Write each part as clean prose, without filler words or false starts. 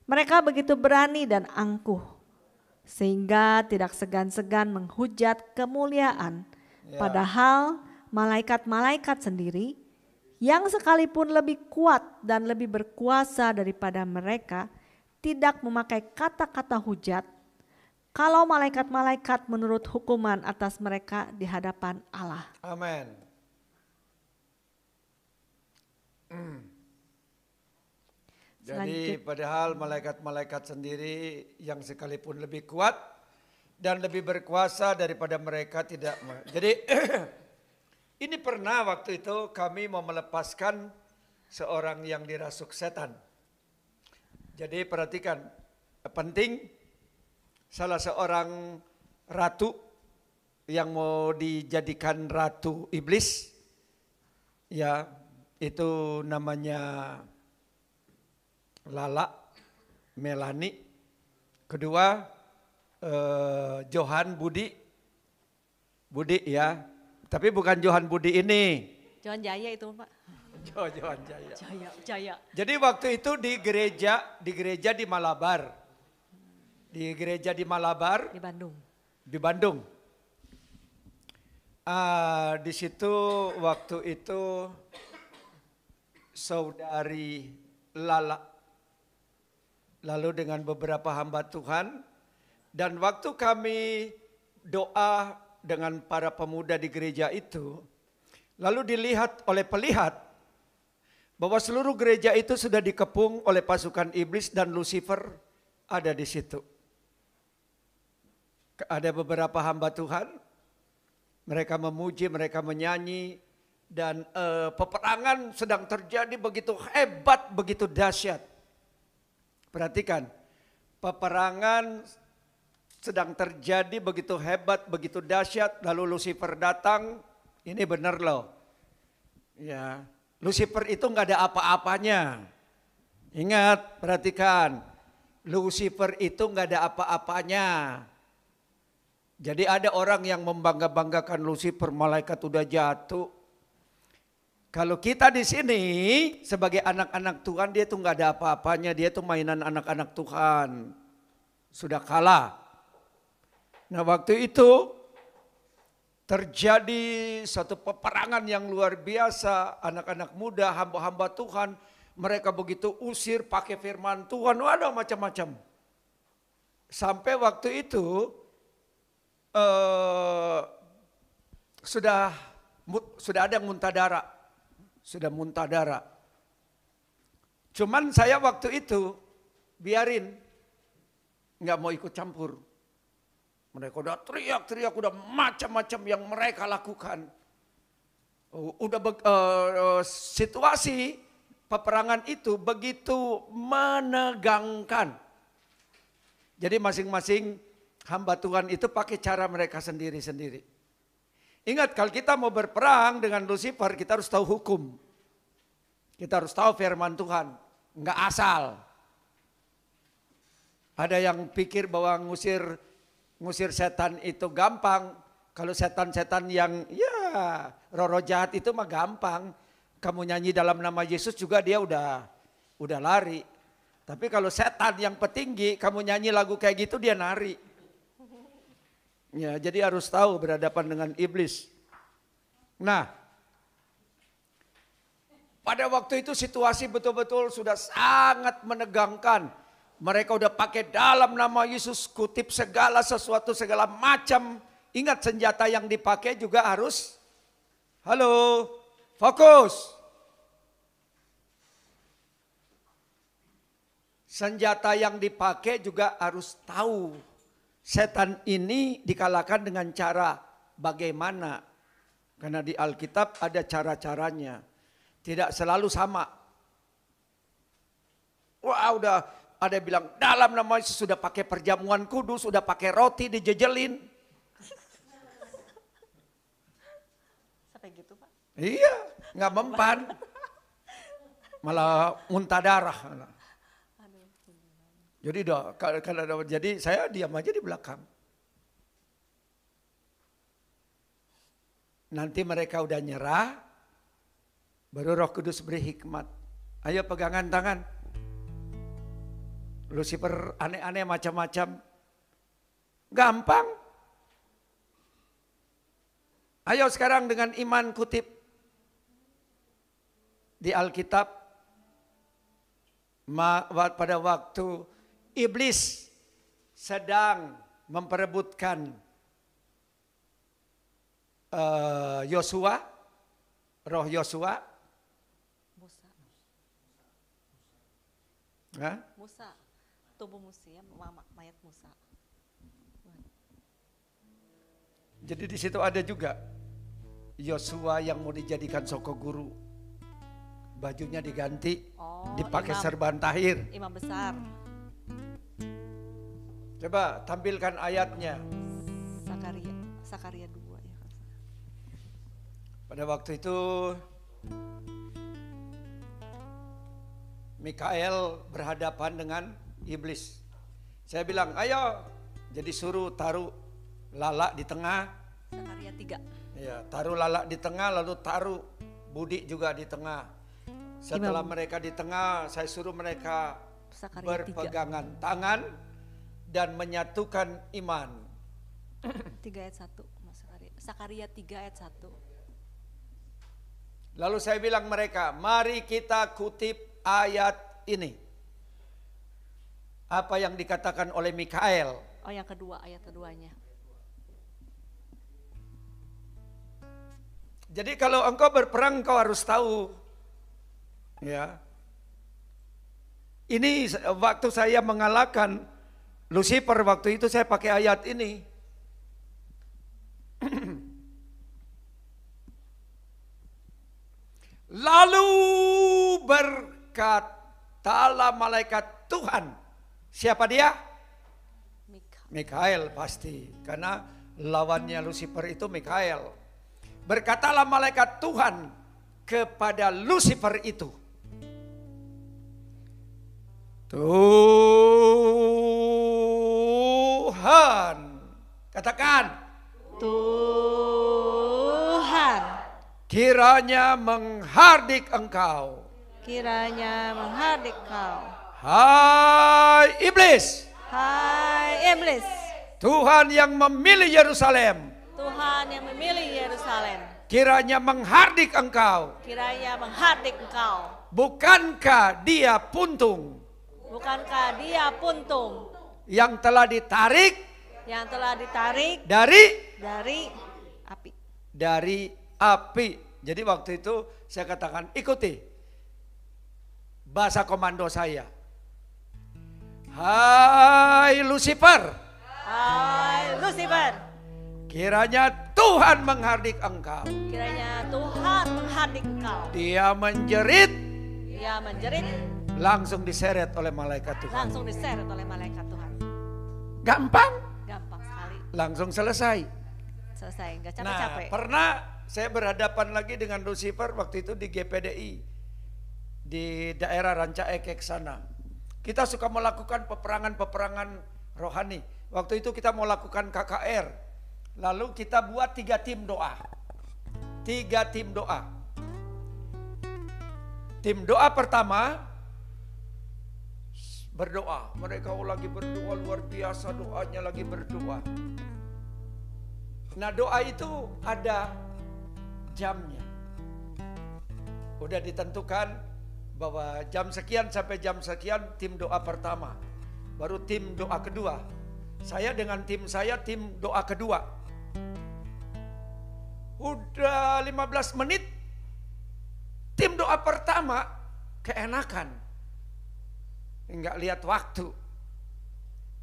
Mereka begitu berani dan angkuh, sehingga tidak segan-segan menghujat kemuliaan. Padahal malaikat-malaikat sendiri yang sekalipun lebih kuat dan lebih berkuasa daripada mereka tidak memakai kata-kata hujat kalau malaikat-malaikat menurut hukuman atas mereka di hadapan Allah. Amin. Jadi padahal malaikat-malaikat sendiri yang sekalipun lebih kuat dan lebih berkuasa daripada mereka tidak. Jadi ini pernah waktu itu kami mau melepaskan seorang yang dirasuk setan. Jadi perhatikan, penting salah seorang ratu yang mau dijadikan ratu iblis, ya itu namanya Lala, Melani. Kedua Johan Budi ya, tapi bukan Johan Budi ini. Johan Jaya itu Pak. Johan Jaya. Jaya. Jadi waktu itu di gereja di Malabar. Di gereja di Malabar. Di Bandung. Di situ waktu itu saudari Lala lalu dengan beberapa hamba Tuhan, dan waktu kami doa dengan para pemuda di gereja itu, lalu dilihat oleh pelihat bahwa seluruh gereja itu sudah dikepung oleh pasukan iblis dan Lucifer ada di situ. Ada beberapa hamba Tuhan, mereka memuji, mereka menyanyi, dan peperangan sedang terjadi begitu hebat, begitu dahsyat. Perhatikan, peperangan sedang terjadi begitu hebat, begitu dahsyat, lalu Lucifer datang. Ini benar loh. Ya, Lucifer itu nggak ada apa-apanya. Ingat, perhatikan, Lucifer itu nggak ada apa-apanya. Jadi ada orang yang membangga-banggakan Lucifer, malaikat udah jatuh. Kalau kita di sini sebagai anak-anak Tuhan, dia tuh nggak ada apa-apanya, dia tuh mainan anak-anak Tuhan. Sudah kalah. Nah waktu itu terjadi satu peperangan yang luar biasa, anak-anak muda, hamba-hamba Tuhan, mereka begitu usir pakai firman Tuhan, waduh macam-macam. Sampai waktu itu sudah ada yang muntah darah. Sudah muntah darah. Cuman saya waktu itu biarin, nggak mau ikut campur. Mereka udah teriak-teriak, udah macam-macam yang mereka lakukan. Situasi peperangan itu begitu menegangkan. Jadi masing-masing hamba Tuhan itu pakai cara mereka sendiri-sendiri. Ingat, kalau kita mau berperang dengan Lucifer, kita harus tahu hukum. Kita harus tahu firman Tuhan, enggak asal. Ada yang pikir bahwa ngusir setan itu gampang. Kalau setan-setan yang roh-roh jahat itu mah gampang. Kamu nyanyi dalam nama Yesus juga dia udah lari. Tapi kalau setan yang petinggi, kamu nyanyi lagu kayak gitu dia nari. Ya, jadi harus tahu berhadapan dengan iblis. Nah, pada waktu itu situasi betul-betul sudah sangat menegangkan. Mereka udah pakai dalam nama Yesus, kutip segala sesuatu, segala macam. Ingat, senjata yang dipakai juga harus, fokus. Senjata yang dipakai juga harus tahu. Setan ini dikalahkan dengan cara bagaimana? Karena di Alkitab ada cara-caranya. Tidak selalu sama. Wah, udah ada yang bilang dalam nama Yesus sudah pakai perjamuan kudus, sudah pakai roti dijejelin. Sampai gitu Pak? Iya, nggak mempan. Malah muntah darah. Jadi saya diam aja di belakang. Nanti mereka udah nyerah, baru Roh Kudus beri hikmat. Ayo pegangan tangan. Lucifer aneh-aneh macam-macam. Gampang. Ayo sekarang dengan iman kutip di Alkitab, pada waktu iblis sedang memperebutkan Yosua, roh Yosua. Musa, tubuh Musa, mayat Musa. Jadi di situ ada juga Yosua yang mau dijadikan soko guru. Bajunya diganti, dipakai serban tahir. Imam besar. Coba tampilkan ayatnya. Sakaria 2 ya. Pada waktu itu Mikael berhadapan dengan iblis. Saya bilang, ayo, jadi suruh taruh lala di tengah. Sakaria 3. Ya, taruh lala di tengah, lalu taruh Budi juga di tengah. Setelah mereka di tengah, saya suruh mereka berpegangan tangan dan menyatukan iman. 3 ayat 1, Sakaria 3 ayat 1. Lalu saya bilang mereka, mari kita kutip ayat ini. Apa yang dikatakan oleh Mikael. Oh, yang kedua, ayat keduanya. Jadi kalau engkau berperang, engkau harus tahu. Ya. Ini waktu saya mengalahkan Lucifer, waktu itu saya pakai ayat ini. Lalu berkatalah malaikat Tuhan. Siapa dia? Mikael pasti. Karena lawannya Lucifer itu Mikael. Berkatalah malaikat Tuhan kepada Lucifer itu. Tuhan. Katakan. Tuhan. Kiranya menghardik engkau. Kiranya menghardik kau. Hai iblis. Hai iblis. Tuhan yang memilih Yerusalem. Tuhan yang memilih Yerusalem. Kiranya menghardik engkau. Kiranya menghardik engkau. Bukankah dia puntung? Bukankah dia puntung? Yang telah ditarik. Yang telah ditarik. Dari api. Dari api. Jadi waktu itu saya katakan ikuti bahasa komando saya. Hai Lucifer. Hai Lucifer. Kiranya Tuhan menghardik engkau. Kiranya Tuhan menghardik engkau. Dia menjerit. Dia menjerit. Langsung diseret oleh malaikat Tuhan. Langsung diseret oleh malaikat Tuhan. Gampang. Gampang sekali. Langsung selesai. Selesai, nggak capek-capek. Nah, pernah saya berhadapan lagi dengan Lucifer waktu itu di GPDI. Di daerah Ranca Ekek sana. Kita suka melakukan peperangan-peperangan rohani. Waktu itu kita mau lakukan KKR. Lalu kita buat 3 tim doa. 3 tim doa. Tim doa pertama berdoa. Mereka lagi berdoa luar biasa, doanya lagi berdoa. Nah, doa itu ada jamnya. Udah ditentukan bahwa jam sekian sampai jam sekian tim doa pertama. Baru tim doa kedua. Saya dengan tim saya tim doa kedua. Udah 15 menit tim doa pertama keenakan. Enggak lihat waktu.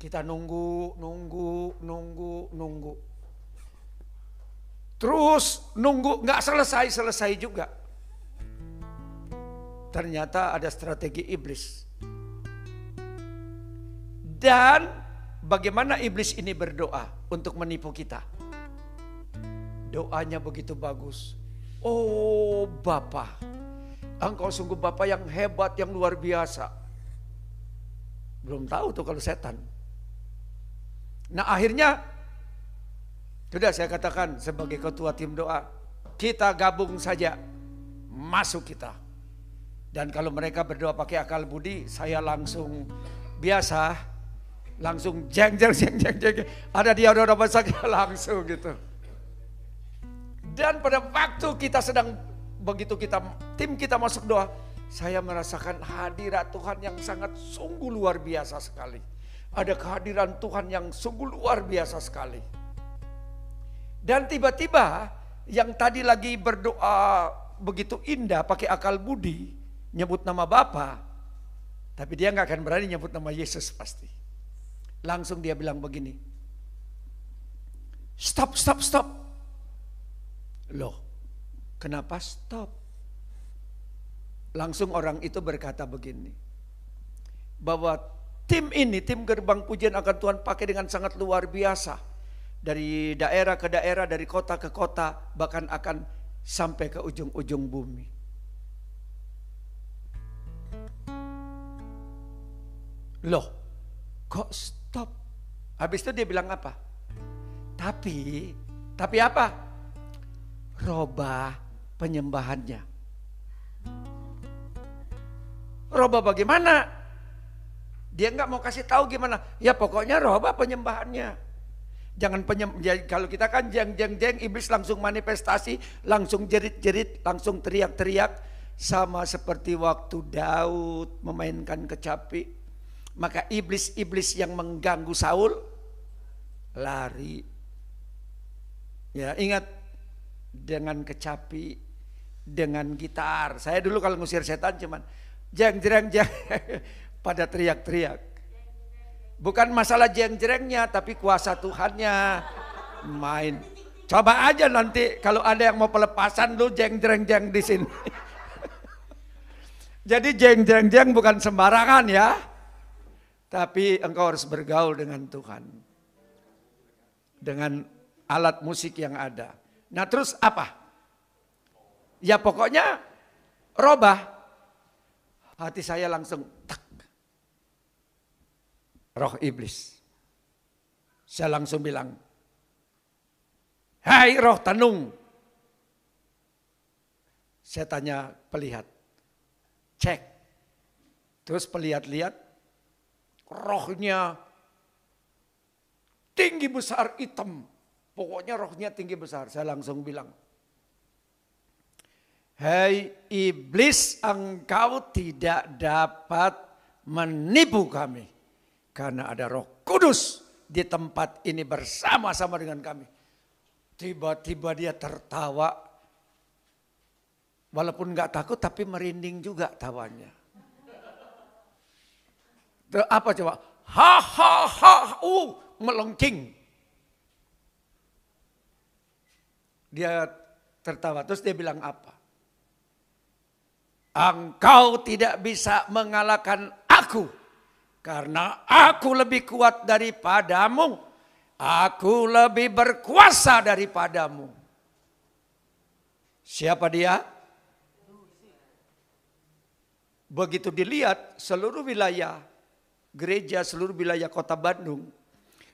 Kita nunggu. Terus nunggu enggak selesai juga. Ternyata ada strategi iblis. Dan bagaimana iblis ini berdoa untuk menipu kita? Doanya begitu bagus. Oh Bapa, Engkau sungguh Bapa yang hebat, yang luar biasa. Belum tahu tuh kalau setan. Nah akhirnya, sudah saya katakan sebagai ketua tim doa, kita gabung saja, masuk kita. Dan kalau mereka berdoa pakai akal budi, saya langsung biasa langsung jeng. Ada dia udah masak langsung gitu. Dan pada waktu kita sedang begitu tim kita masuk doa, saya merasakan hadirat Tuhan yang sangat sungguh luar biasa sekali. Ada kehadiran Tuhan yang sungguh luar biasa sekali. Dan tiba-tiba yang tadi lagi berdoa begitu indah pakai akal budi, nyebut nama Bapa, tapi dia nggak akan berani nyebut nama Yesus pasti. Langsung dia bilang begini, stop. Loh, kenapa stop? Langsung orang itu berkata begini, bahwa tim gerbang pujian akan Tuhan pakai dengan sangat luar biasa. Dari daerah ke daerah, dari kota ke kota, bahkan akan sampai ke ujung-ujung bumi. Loh, kok stop? Habis itu dia bilang apa? Tapi apa? Robah penyembahannya. Robah bagaimana? Dia nggak mau kasih tahu gimana. Ya pokoknya robah penyembahannya. Jangan kalau kita kan jeng, iblis langsung manifestasi, langsung jerit, langsung teriak-teriak. Sama seperti waktu Daud memainkan kecapi. Maka iblis yang mengganggu Saul lari. Ya, ingat, dengan kecapi, dengan gitar. Saya dulu kalau ngusir setan cuman jeng pada teriak-teriak. Bukan masalah jeng-jerengnya, tapi kuasa Tuhannya main. Coba aja nanti kalau ada yang mau pelepasan, lu jeng-jeng di sini. Jadi jeng bukan sembarangan ya. Tapi engkau harus bergaul dengan Tuhan. Dengan alat musik yang ada. Nah terus apa? Ya pokoknya robah. Hati saya langsung tak. Roh iblis. Saya langsung bilang, hai roh tenung. Saya tanya pelihat, cek. Terus pelihat lihat, rohnya tinggi besar hitam. Pokoknya rohnya tinggi besar. Saya langsung bilang, hai iblis, engkau tidak dapat menipu kami. Karena ada Roh Kudus di tempat ini bersama-sama dengan kami. Tiba-tiba dia tertawa. Walaupun gak takut tapi merinding juga tawanya. Apa coba? Melengking. Dia tertawa. Terus dia bilang apa? Engkau tidak bisa mengalahkan aku. Karena aku lebih kuat daripadamu. Aku lebih berkuasa daripadamu. Siapa dia? Begitu dilihat seluruh wilayah gereja, seluruh wilayah kota Bandung.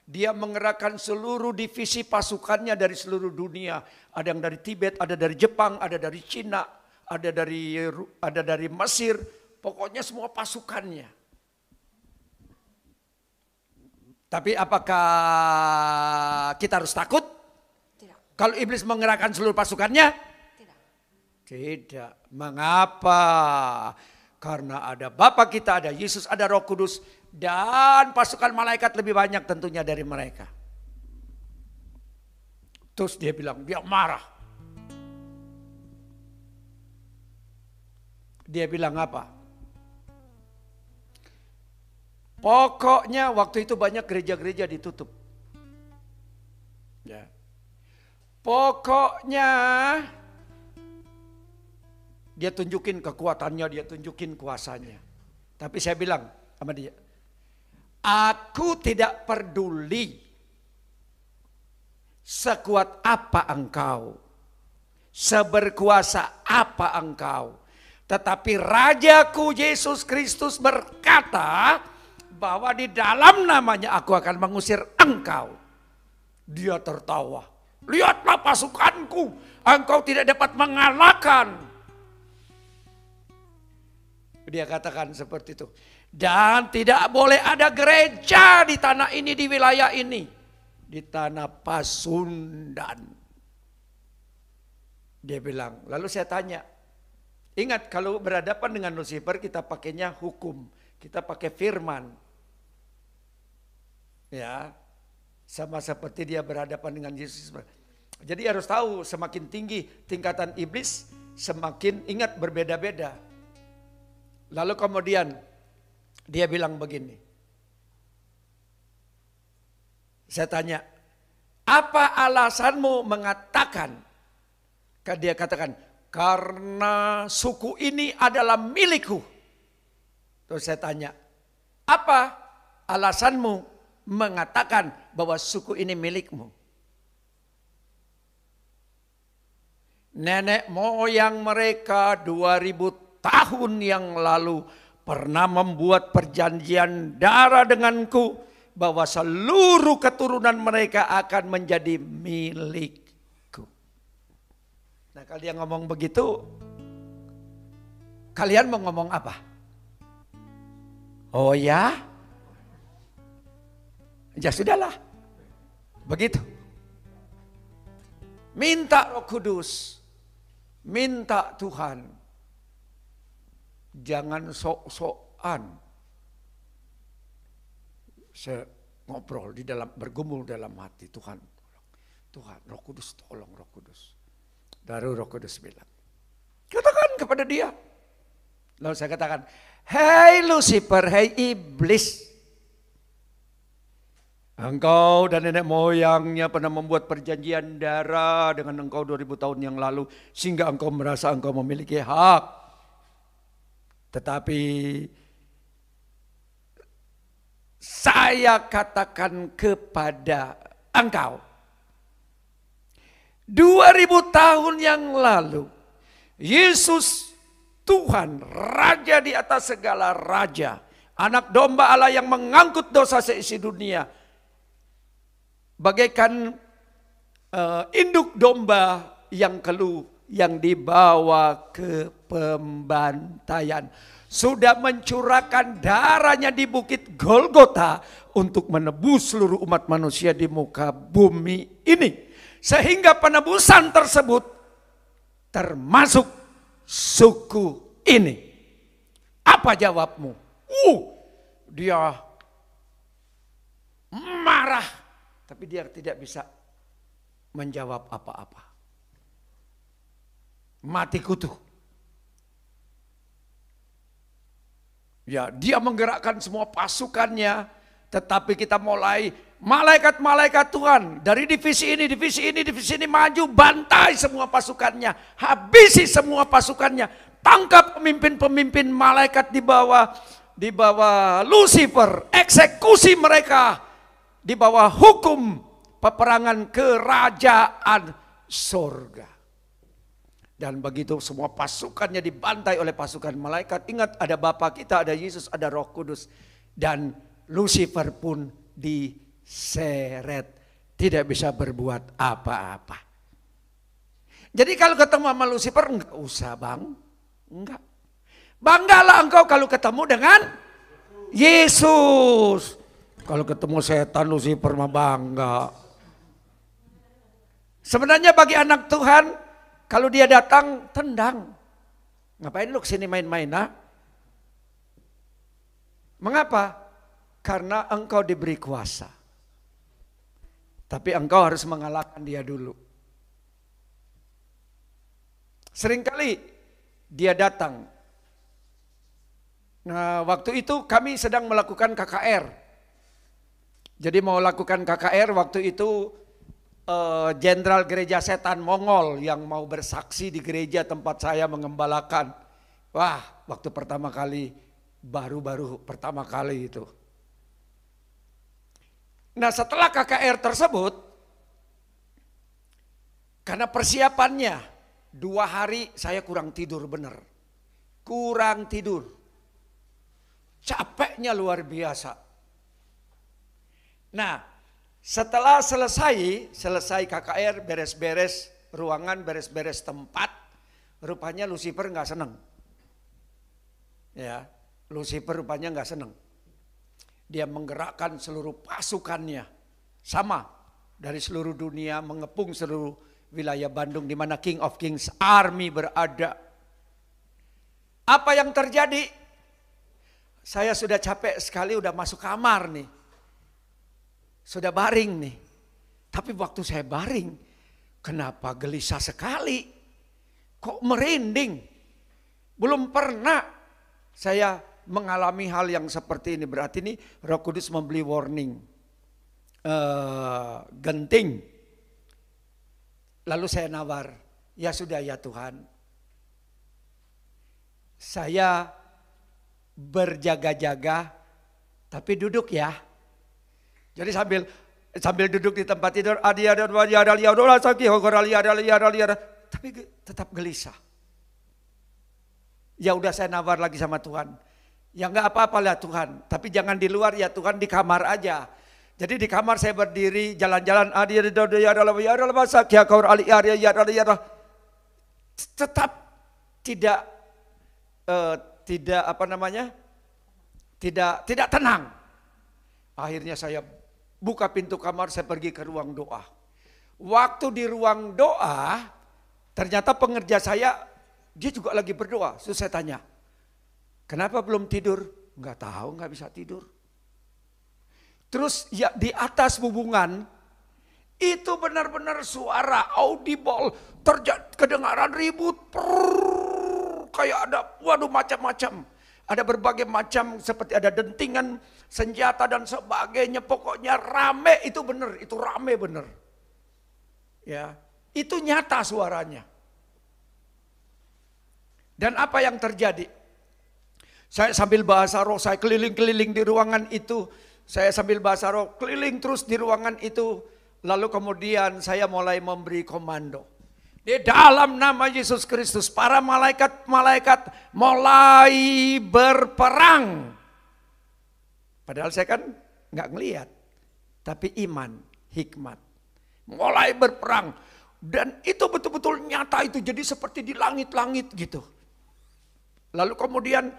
Dia mengerahkan seluruh divisi pasukannya dari seluruh dunia. Ada yang dari Tibet, ada dari Jepang, ada dari Cina, ada dari Mesir. Pokoknya semua pasukannya. Tapi apakah kita harus takut? Tidak. Kalau iblis mengerahkan seluruh pasukannya? Tidak. Tidak. Mengapa? Karena ada Bapa kita, ada Yesus, ada Roh Kudus. Dan pasukan malaikat lebih banyak tentunya dari mereka. Terus dia bilang, dia marah. Dia bilang apa? Pokoknya waktu itu banyak gereja-gereja ditutup. Ya. Pokoknya dia tunjukin kekuatannya, dia tunjukin kuasanya. Tapi saya bilang sama dia, aku tidak peduli sekuat apa engkau, seberkuasa apa engkau. Tetapi Rajaku Yesus Kristus berkata, bahwa di dalam namanya aku akan mengusir engkau. Dia tertawa. Lihatlah pasukanku, engkau tidak dapat mengalahkan. Dia katakan seperti itu. Dan tidak boleh ada gereja di tanah ini, di wilayah ini. Di tanah Pasundan. Dia bilang, lalu saya tanya. Ingat kalau berhadapan dengan Lucifer kita pakainya hukum. Kita pakai firman. Ya, sama seperti dia berhadapan dengan Yesus. Jadi harus tahu semakin tinggi tingkatan iblis, semakin ingat berbeda-beda. Lalu kemudian dia bilang begini. Saya tanya, apa alasanmu mengatakan? Dia katakan, karena suku ini adalah milikku. Terus saya tanya, apa alasanmu mengatakan bahwa suku ini milikmu? Nenek moyang mereka 2000 tahun yang lalu pernah membuat perjanjian darah denganku bahwa seluruh keturunan mereka akan menjadi milikku. Nah, kalau dia ngomong begitu, kalian mau ngomong apa? Oh ya? Ya sudahlah. Begitu. Minta Roh Kudus. Minta Tuhan. Jangan sok-sokan. Saya ngobrol di dalam, bergumul dalam hati. Tuhan, Roh Kudus, tolong Roh Kudus. Baru Roh Kudus bilang, katakan kepada dia. Lalu saya katakan, hei Lucifer, hei iblis. Engkau dan nenek moyangnya pernah membuat perjanjian darah dengan engkau 2000 tahun yang lalu. Sehingga engkau merasa engkau memiliki hak. Tetapi saya katakan kepada engkau, 2000 tahun yang lalu, Yesus Tuhan, Raja di atas segala raja, Anak domba Allah yang mengangkut dosa seisi dunia, bagaikan induk domba yang keluh, yang dibawa ke pembantaian, sudah mencurahkan darahnya di bukit Golgota untuk menebus seluruh umat manusia di muka bumi ini. Sehingga penebusan tersebut termasuk suku ini. Apa jawabmu? Dia marah, tapi dia tidak bisa menjawab apa-apa. Mati kutu. Ya, dia menggerakkan semua pasukannya, tetapi kita mulai malaikat-malaikat Tuhan dari divisi ini maju, bantai semua pasukannya, habisi semua pasukannya, tangkap pemimpin-pemimpin malaikat di bawah Lucifer, eksekusi mereka di bawah hukum peperangan kerajaan surga. Dan begitu semua pasukannya dibantai oleh pasukan malaikat. Ingat, ada Bapa kita, ada Yesus, ada Roh Kudus. Dan Lucifer pun diseret. Tidak bisa berbuat apa-apa. Jadi kalau ketemu sama Lucifer, enggak usah bang. Enggak. Banggalah engkau kalau ketemu dengan Yesus. Kalau ketemu setan, Lucifer mah bangga. Sebenarnya bagi anak Tuhan, kalau dia datang, tendang. Ngapain lu kesini main-main, nah? Mengapa? Karena engkau diberi kuasa. Tapi engkau harus mengalahkan dia dulu. Seringkali dia datang. Nah, waktu itu kami sedang melakukan KKR. Jadi mau lakukan KKR waktu itu Jenderal Gereja Setan Mongol yang mau bersaksi di gereja tempat saya mengembalakan. Wah, waktu pertama kali, baru pertama kali itu. Nah, setelah KKR tersebut, karena persiapannya 2 hari saya kurang tidur benar. Kurang tidur. Capeknya luar biasa. Nah, setelah selesai KKR, beres-beres ruangan, beres-beres tempat, rupanya Lucifer nggak senang. Ya, Lucifer rupanya nggak senang. Dia menggerakkan seluruh pasukannya, sama dari seluruh dunia, mengepung seluruh wilayah Bandung di mana King of Kings Army berada. Apa yang terjadi? Saya sudah capek sekali, udah masuk kamar nih. Sudah baring nih. Tapi waktu saya baring, kenapa gelisah sekali? Kok merinding? Belum pernah saya mengalami hal yang seperti ini. Berarti ini Roh Kudus memberi warning. Genting. Lalu saya nawar, ya sudah ya Tuhan. Saya berjaga-jaga tapi duduk ya. Jadi sambil duduk di tempat tidur, tapi tetap gelisah. Ya udah saya nawar lagi sama Tuhan. Ya enggak apa-apa lah Tuhan, tapi jangan di luar ya Tuhan, di kamar aja. Jadi di kamar saya berdiri jalan-jalan, tetap tidak tenang. Akhirnya saya buka pintu kamar, saya pergi ke ruang doa. Waktu di ruang doa, ternyata pengerja saya, dia juga lagi berdoa. Terus saya tanya, kenapa belum tidur? Enggak tahu, enggak bisa tidur. Terus ya di atas hubungan, itu benar-benar suara audible, kedengaran ribut, kayak ada macam-macam. Ada berbagai macam, seperti ada dentingan, senjata dan sebagainya. Pokoknya rame, itu benar, itu rame benar. Ya, itu nyata suaranya. Dan apa yang terjadi? Saya sambil bahasa roh, saya keliling-keliling di ruangan itu. Saya sambil bahasa roh, keliling terus di ruangan itu. Lalu kemudian saya mulai memberi komando. Di dalam nama Yesus Kristus, para malaikat-malaikat mulai berperang. Padahal saya kan nggak ngelihat, tapi iman, hikmat. Mulai berperang. Dan itu betul-betul nyata, itu jadi seperti di langit-langit gitu. Lalu kemudian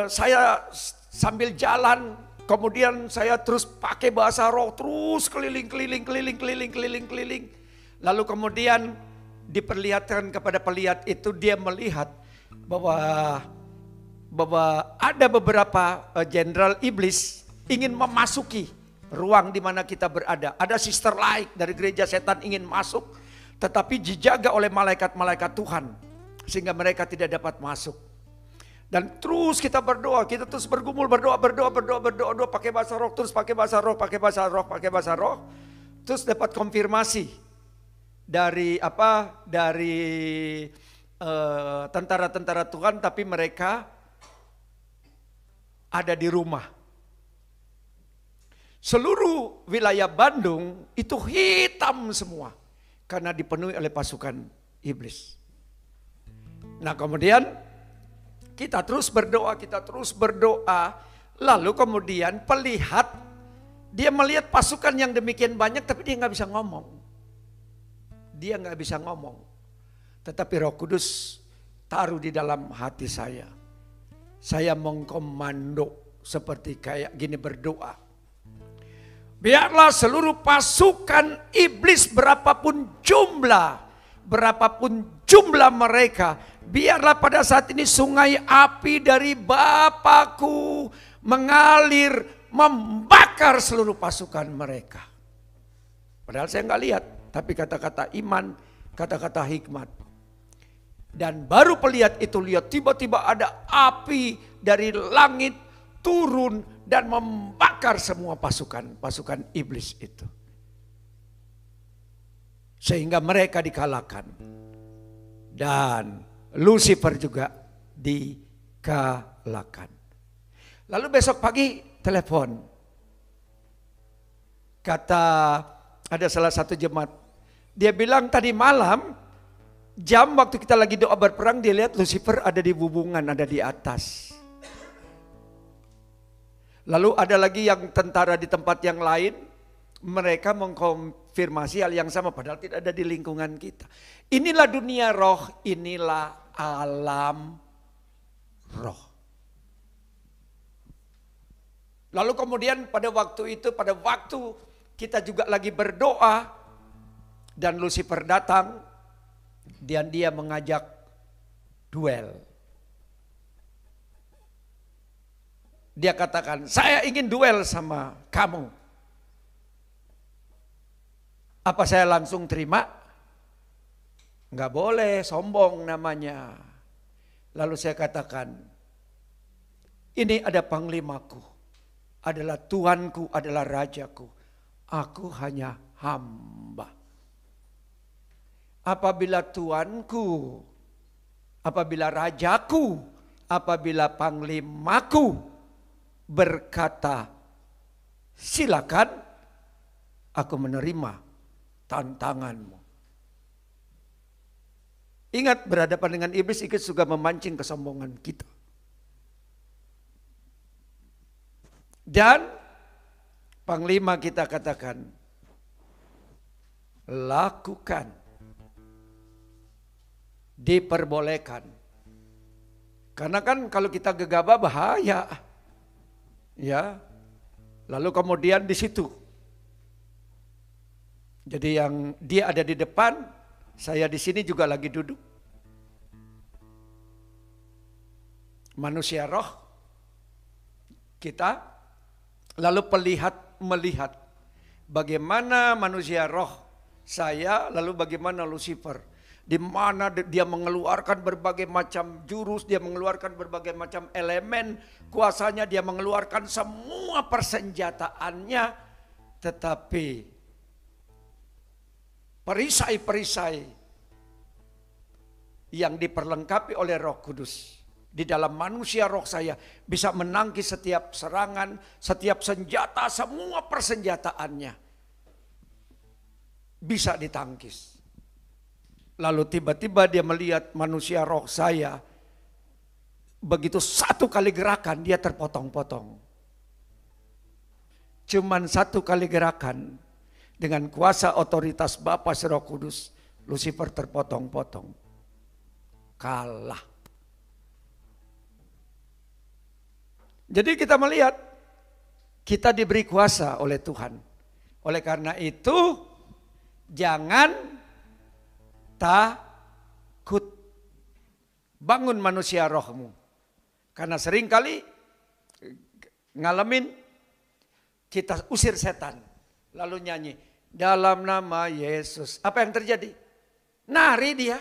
saya sambil jalan, kemudian saya terus pakai bahasa roh, terus keliling. Lalu kemudian diperlihatkan kepada pelihat itu, dia melihat bahwa ada beberapa jenderal iblis ingin memasuki ruang di mana kita berada. Ada sister lain dari gereja setan ingin masuk, tetapi dijaga oleh malaikat-malaikat Tuhan sehingga mereka tidak dapat masuk. Dan terus kita berdoa, kita terus bergumul, berdoa, pakai bahasa roh, terus pakai bahasa roh, terus dapat konfirmasi dari tentara-tentara Tuhan, tapi mereka ada di rumah. Seluruh wilayah Bandung itu hitam semua karena dipenuhi oleh pasukan iblis. Nah kemudian kita terus berdoa, lalu kemudian pelihat, dia melihat pasukan yang demikian banyak tapi dia nggak bisa ngomong. Tetapi Roh Kudus taruh di dalam hati saya. Saya mengkomando seperti kayak gini berdoa. Biarlah seluruh pasukan iblis berapapun jumlah mereka, biarlah pada saat ini sungai api dari Bapakku mengalir membakar seluruh pasukan mereka. Padahal saya nggak lihat, tapi kata-kata iman, kata-kata hikmat. Dan baru pelihat itu lihat tiba-tiba ada api dari langit turun dan membakar semua pasukan iblis itu. Sehingga mereka dikalahkan. Dan Lucifer juga dikalahkan. Lalu besok pagi telepon. Kata ada salah satu jemaat, dia bilang tadi malam jam waktu kita lagi doa berperang, dia lihat Lucifer ada di bubungan, ada di atas. Lalu ada lagi yang tentara di tempat yang lain, mereka mengkonfirmasi hal yang sama padahal tidak ada di lingkungan kita. Inilah dunia roh, inilah alam roh. Lalu kemudian pada waktu kita juga lagi berdoa dan Lucifer datang dan dia mengajak duel. Dia katakan, saya ingin duel sama kamu. Apa saya langsung terima? Enggak boleh, sombong namanya. Lalu saya katakan, ini ada panglimaku, adalah Tuanku, adalah Rajaku. Aku hanya hamba. Apabila Tuanku, apabila Rajaku, apabila panglimaku berkata, silakan, aku menerima tantanganmu. Ingat, berhadapan dengan iblis itu juga memancing kesombongan kita. Dan panglima kita katakan, lakukan, diperbolehkan. Karena kan kalau kita gegabah bahaya. Ya. Lalu kemudian di situ. Jadi yang dia ada di depan, saya di sini juga lagi duduk. Manusia roh kita lalu melihat bagaimana manusia roh saya, lalu bagaimana Lucifer. Di mana dia mengeluarkan berbagai macam jurus, dia mengeluarkan berbagai macam elemen kuasanya, dia mengeluarkan semua persenjataannya, tetapi perisai-perisai yang diperlengkapi oleh Roh Kudus di dalam manusia roh saya bisa menangkis setiap serangan, setiap senjata, semua persenjataannya bisa ditangkis. Lalu tiba-tiba dia melihat manusia roh saya, begitu satu kali gerakan dia terpotong-potong. Cuman satu kali gerakan dengan kuasa otoritas Bapa Roh Kudus, Lucifer terpotong-potong. Kalah. Jadi kita melihat kita diberi kuasa oleh Tuhan. Oleh karena itu jangan takut. Bangun manusia rohmu. Karena seringkali ngalamin kita usir setan. Lalu nyanyi, dalam nama Yesus. Apa yang terjadi? Nari dia.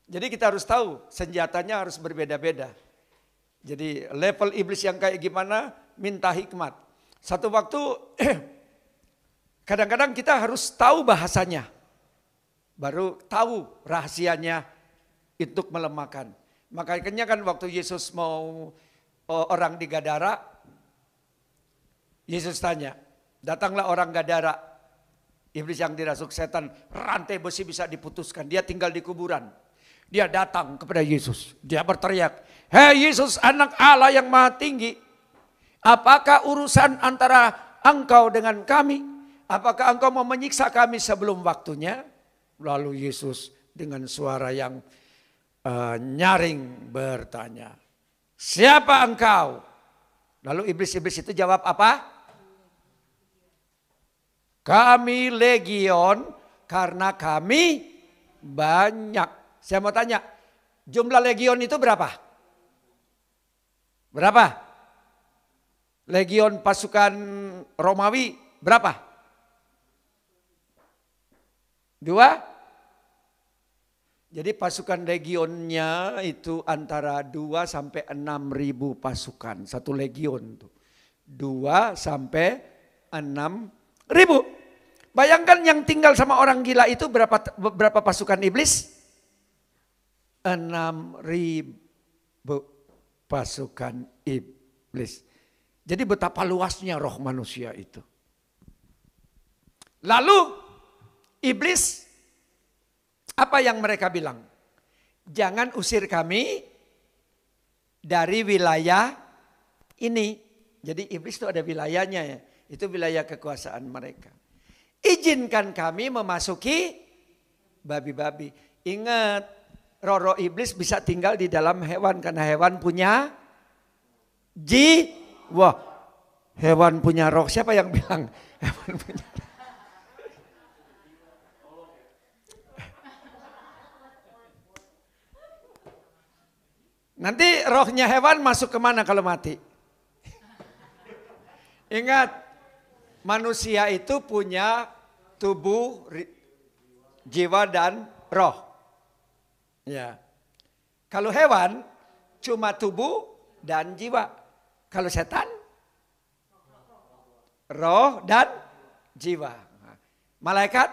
Jadi kita harus tahu senjatanya harus berbeda-beda. Jadi level iblis yang kayak gimana, minta hikmat. Satu waktu kadang-kadang kita harus tahu bahasanya. Baru tahu rahasianya untuk melemahkan. Makanya kan waktu Yesus mau orang di Gadara, Yesus tanya, datanglah orang Gadara. Iblis yang dirasuk setan, rantai besi bisa diputuskan. Dia tinggal di kuburan. Dia datang kepada Yesus. Dia berteriak, hei Yesus anak Allah yang maha tinggi. Apakah urusan antara engkau dengan kami? Apakah engkau mau menyiksa kami sebelum waktunya? Lalu Yesus dengan suara yang nyaring bertanya, siapa engkau? Lalu iblis-iblis itu jawab apa? Kami legion karena kami banyak. Saya mau tanya, jumlah legion itu berapa? Berapa? Legion pasukan Romawi berapa? 2? Jadi pasukan legionnya itu antara 2 sampai 6 ribu pasukan. Satu legion tuh. 2 sampai 6 ribu. Bayangkan yang tinggal sama orang gila itu berapa pasukan iblis? 6.000 pasukan iblis. Jadi betapa luasnya roh manusia itu. Lalu iblis apa yang mereka bilang? Jangan usir kami dari wilayah ini. Jadi iblis itu ada wilayahnya ya. Itu wilayah kekuasaan mereka. Izinkan kami memasuki babi-babi. Ingat, roh-roh iblis bisa tinggal di dalam hewan karena hewan punya jiwa. Hewan punya roh. Siapa yang bilang hewan punya roh? Nanti rohnya hewan masuk kemana kalau mati? Ingat, manusia itu punya tubuh, jiwa dan roh. Ya. Kalau hewan cuma tubuh dan jiwa. Kalau setan roh dan jiwa. Malaikat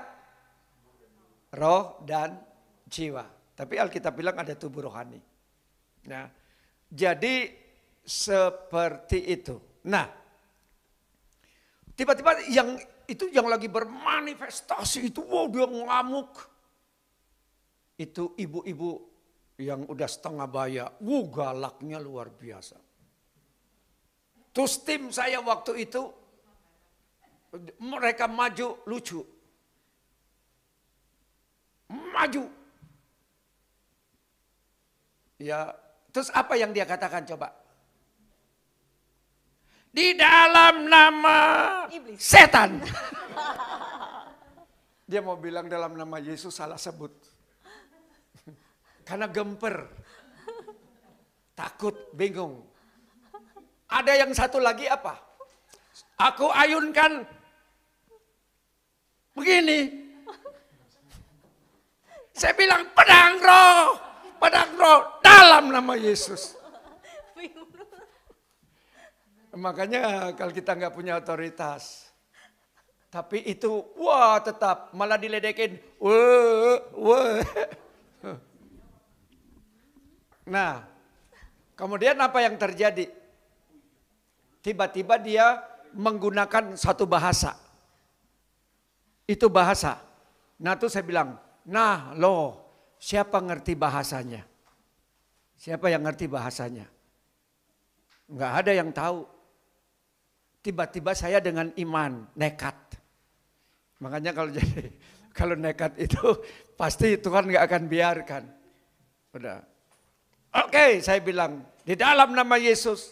roh dan jiwa. Tapi Alkitab bilang ada tubuh rohani. Nah, jadi seperti itu. Nah, tiba-tiba yang lagi bermanifestasi itu, wow, dia ngamuk. Itu ibu-ibu yang udah setengah baya, galaknya luar biasa. Terus tim saya waktu itu, mereka maju lucu. Maju. Ya, terus apa yang dia katakan coba? Di dalam nama Iblis. Setan. Dia mau bilang dalam nama Yesus salah sebut. Karena gemper. Takut, bingung. Ada yang satu lagi apa? Aku ayunkan begini. Saya bilang pedang roh dalam nama Yesus. Makanya kalau kita nggak punya otoritas, tapi itu tetap malah diledekin. Nah, kemudian apa yang terjadi? Tiba-tiba dia menggunakan satu bahasa. Itu bahasa. Nah, tuh saya bilang, nah loh, siapa ngerti bahasanya? Siapa yang ngerti bahasanya? Nggak ada yang tahu. Tiba-tiba saya dengan iman, nekat. Makanya kalau nekat itu pasti Tuhan nggak akan biarkan. Udah. Oke, saya bilang di dalam nama Yesus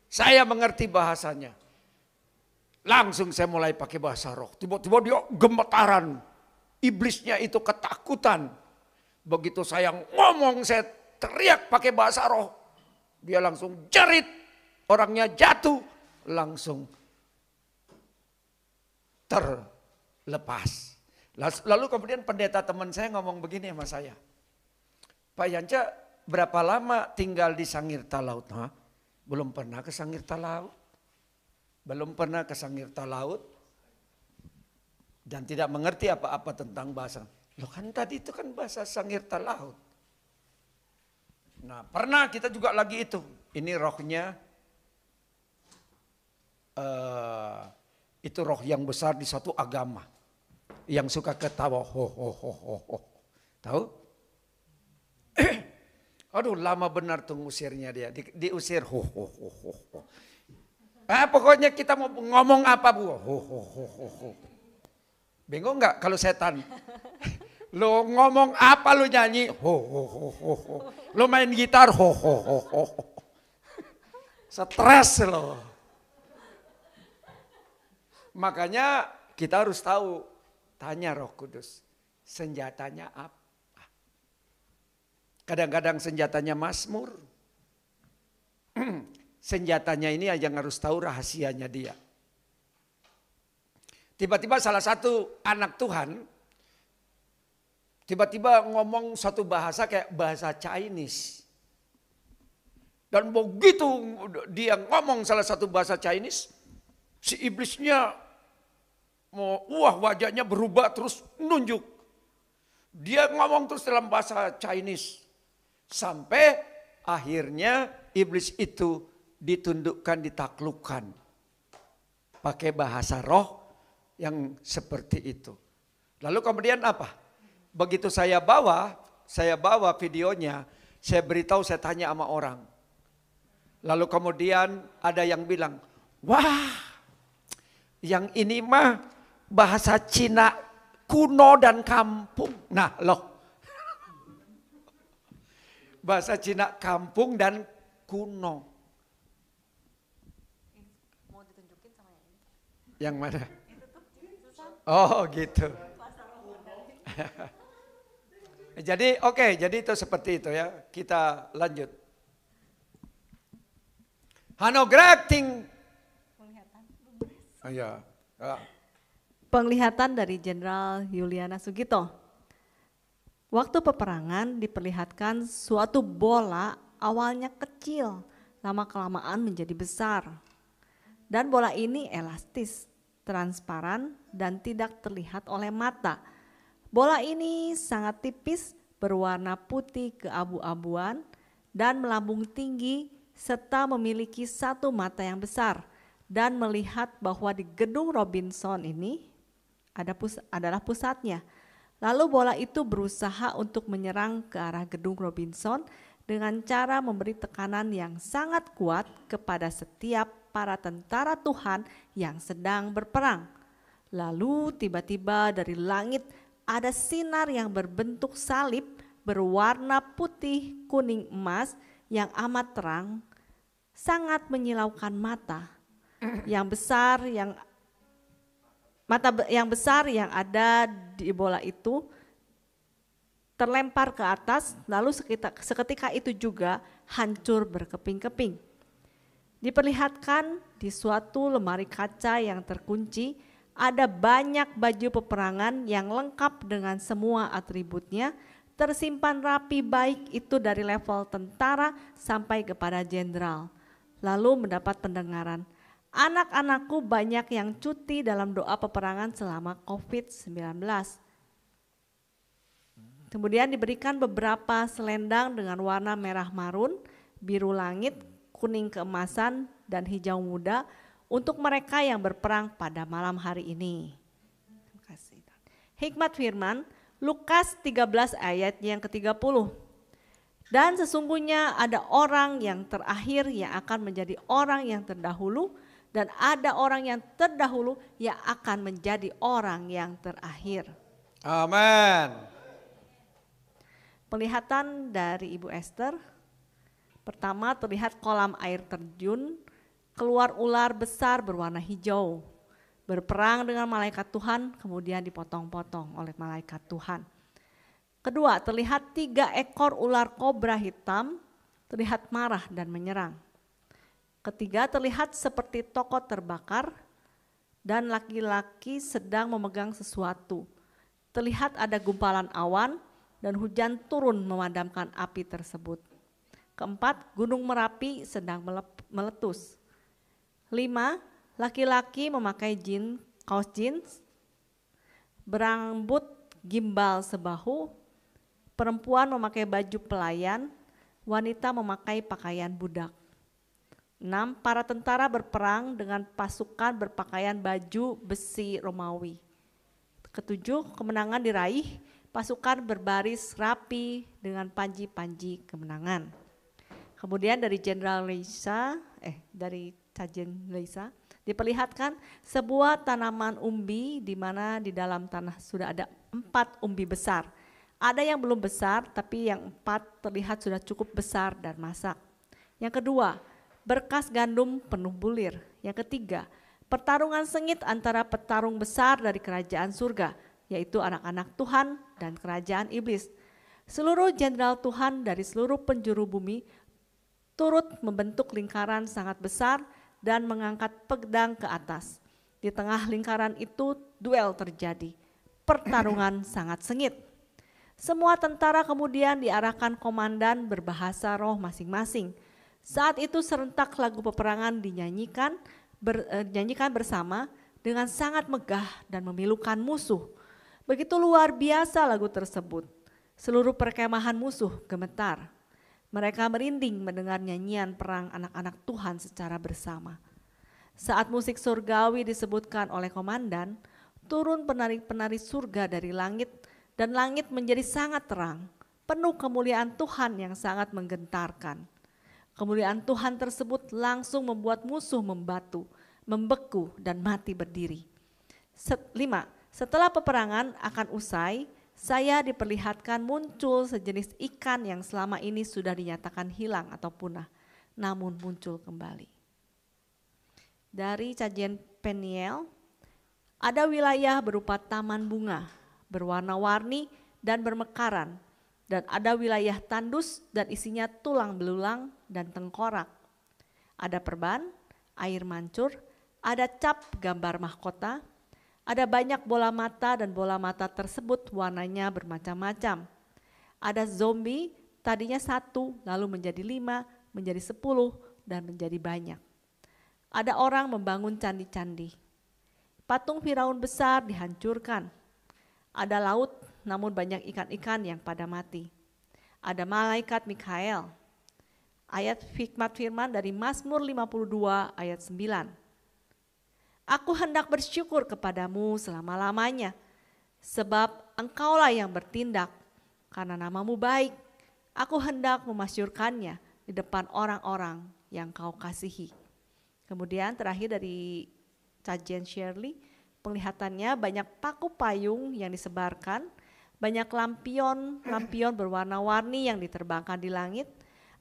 saya mengerti bahasanya. Langsung saya mulai pakai bahasa roh. Tiba-tiba dia gemetaran. Iblisnya itu ketakutan. Begitu saya ngomong, saya teriak pakai bahasa roh. Dia langsung jerit. Orangnya jatuh. Langsung terlepas. Lalu kemudian pendeta teman saya ngomong begini sama saya. Pak Yanca, berapa lama tinggal di Sangirta Laut? Belum pernah ke Sangirta Laut. Belum pernah ke Sangirta Laut. Dan tidak mengerti apa-apa tentang bahasa. Loh kan tadi itu kan bahasa Sangirta Laut. Nah, pernah kita juga lagi itu. Ini rohnya. Itu roh yang besar di satu agama. Yang suka ketawa. Tahu? Aduh, lama benar tuh ngusirnya dia. Diusir. Pokoknya kita mau ngomong apa, Bu? Bingung nggak kalau setan? Lo ngomong apa, lo nyanyi? Lo main gitar? Stres lo. Makanya kita harus tahu, tanya Roh Kudus, senjatanya apa? Kadang-kadang senjatanya Mazmur. Senjatanya ini yang harus tahu rahasianya dia. Tiba-tiba salah satu anak Tuhan, tiba-tiba ngomong satu bahasa kayak bahasa Chinese. Dan begitu dia ngomong salah satu bahasa Chinese, si iblisnya wajahnya berubah terus nunjuk. Dia ngomong terus dalam bahasa Chinese. Sampai akhirnya iblis itu ditundukkan, ditaklukkan. Pakai bahasa roh yang seperti itu. Lalu kemudian apa? Begitu saya bawa videonya, saya beritahu, saya tanya sama orang. Lalu kemudian ada yang bilang, wah, yang ini mah bahasa Cina kuno dan kampung. Nah loh. Bahasa Cina kampung dan kuno. Yang mana? Oh gitu. Jadi oke, jadi itu seperti itu ya. Kita lanjut. Hanogracting. Iya. Penglihatan dari Jenderal Yuliana Sugito. Waktu peperangan diperlihatkan suatu bola awalnya kecil, lama-kelamaan menjadi besar. Dan bola ini elastis, transparan, dan tidak terlihat oleh mata. Bola ini sangat tipis, berwarna putih keabu-abuan, dan melambung tinggi, serta memiliki satu mata yang besar. Dan melihat bahwa di gedung Robinson ini adalah pusatnya. Lalu bola itu berusaha untuk menyerang ke arah gedung Robinson dengan cara memberi tekanan yang sangat kuat kepada setiap para tentara Tuhan yang sedang berperang. Lalu tiba-tiba dari langit ada sinar yang berbentuk salib berwarna putih kuning emas yang amat terang, sangat menyilaukan mata yang besar yang ada di bola itu terlempar ke atas, lalu seketika itu juga hancur berkeping-keping. Diperlihatkan di suatu lemari kaca yang terkunci ada banyak baju peperangan yang lengkap dengan semua atributnya, tersimpan rapi baik itu dari level tentara sampai kepada jenderal. Lalu mendapat pendengaran, anak-anakku banyak yang cuti dalam doa peperangan selama COVID-19. Kemudian diberikan beberapa selendang dengan warna merah marun, biru langit, kuning keemasan, dan hijau muda untuk mereka yang berperang pada malam hari ini. Terima kasih. Hikmat firman, Lukas 13 ayat yang ke-30. Dan sesungguhnya ada orang yang terakhir yang akan menjadi orang yang terdahulu, dan ada orang yang terdahulu yang akan menjadi orang yang terakhir. Amin. Penglihatan dari Ibu Esther. Pertama terlihat kolam air terjun, keluar ular besar berwarna hijau, berperang dengan malaikat Tuhan, kemudian dipotong-potong oleh malaikat Tuhan. Kedua, terlihat 3 ekor ular kobra hitam, terlihat marah dan menyerang. Ketiga, terlihat seperti toko terbakar dan laki-laki sedang memegang sesuatu. Terlihat ada gumpalan awan dan hujan turun memadamkan api tersebut. Keempat, gunung Merapi sedang meletus. 5, laki-laki memakai kaos jeans, berambut gimbal sebahu, perempuan memakai baju pelayan, wanita memakai pakaian budak. 6, para tentara berperang dengan pasukan berpakaian baju besi Romawi. Ketujuh, kemenangan diraih, pasukan berbaris rapi dengan panji-panji kemenangan. Kemudian dari Sajen Leisa diperlihatkan sebuah tanaman umbi di mana di dalam tanah sudah ada 4 umbi besar. Ada yang belum besar tapi yang 4 terlihat sudah cukup besar dan masak. Yang kedua, berkas gandum penuh bulir. Yang ketiga, pertarungan sengit antara petarung besar dari kerajaan surga, yaitu anak-anak Tuhan dan kerajaan iblis. Seluruh jenderal Tuhan dari seluruh penjuru bumi turut membentuk lingkaran sangat besar dan mengangkat pedang ke atas. Di tengah lingkaran itu duel terjadi, pertarungan sangat sengit. Semua tentara kemudian diarahkan komandan berbahasa roh masing-masing. Saat itu serentak lagu peperangan dinyanyikan bersama dengan sangat megah dan memilukan musuh. Begitu luar biasa lagu tersebut. Seluruh perkemahan musuh gemetar. Mereka merinding mendengar nyanyian perang anak-anak Tuhan secara bersama. Saat musik surgawi disebutkan oleh komandan, turun penari-penari surga dari langit dan langit menjadi sangat terang, penuh kemuliaan Tuhan yang sangat menggentarkan. Kemuliaan Tuhan tersebut langsung membuat musuh membeku dan mati berdiri. 5. Setelah peperangan akan usai, saya diperlihatkan muncul sejenis ikan yang selama ini sudah dinyatakan hilang atau punah, namun muncul kembali. Dari Cajian Peniel, Ada wilayah berupa taman bunga, berwarna-warni dan bermekaran. Dan ada wilayah tandus dan isinya tulang belulang dan tengkorak. Ada perban, air mancur, ada cap gambar mahkota, ada banyak bola mata dan bola mata tersebut warnanya bermacam-macam. Ada zombie, tadinya 1, lalu menjadi 5, menjadi 10, dan menjadi banyak. Ada orang membangun candi-candi. Patung Firaun besar dihancurkan. Ada laut, namun banyak ikan-ikan yang pada mati. Ada malaikat Mikael. Ayat hikmat firman dari Mazmur 52 ayat 9. Aku hendak bersyukur kepadamu selama-lamanya, sebab engkaulah yang bertindak, karena namamu baik. Aku hendak memasyurkannya di depan orang-orang yang kau kasihi. Kemudian terakhir dari Cajen Shirley, penglihatannya banyak paku payung yang disebarkan, banyak lampion berwarna-warni yang diterbangkan di langit,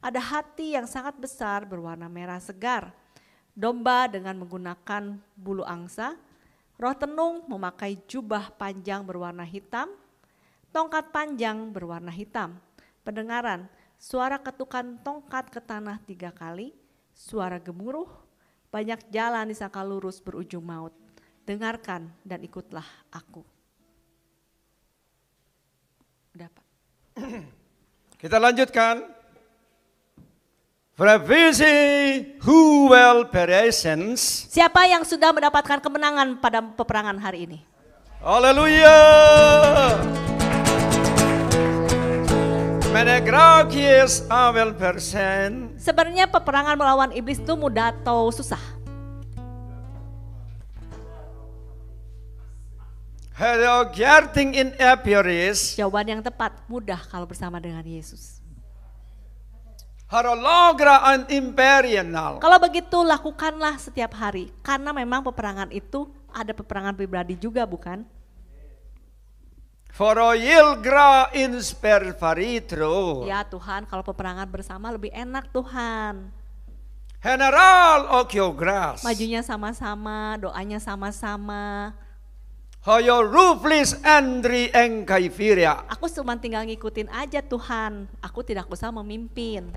ada hati yang sangat besar berwarna merah segar, domba dengan menggunakan bulu angsa, roh tenung memakai jubah panjang berwarna hitam, tongkat panjang berwarna hitam, pendengaran, suara ketukan tongkat ke tanah 3 kali, suara gemuruh, banyak jalan disangka lurus berujung maut. Dengarkan dan ikutlah aku. Udah, Pak. Kita lanjutkan. Prophecy who will presence. Siapa yang sudah mendapatkan kemenangan pada peperangan hari ini? Haleluya. Menegrakis awal persen. Sebenarnya peperangan melawan iblis itu mudah atau susah? Hello, getting in appearance. Jawaban yang tepat, mudah kalau bersama dengan Yesus. Harologra an imperial. Kalau begitu lakukanlah setiap hari. Karena memang peperangan itu ada peperangan pribadi juga, bukan? Foroilgra insper faritro. Ya Tuhan, kalau peperangan bersama lebih enak Tuhan. General okiogras. Majunya sama-sama, doanya sama-sama. Hoyo ruflis andri engkaifiria. Aku cuma tinggal ngikutin aja Tuhan. Aku tidak usah memimpin.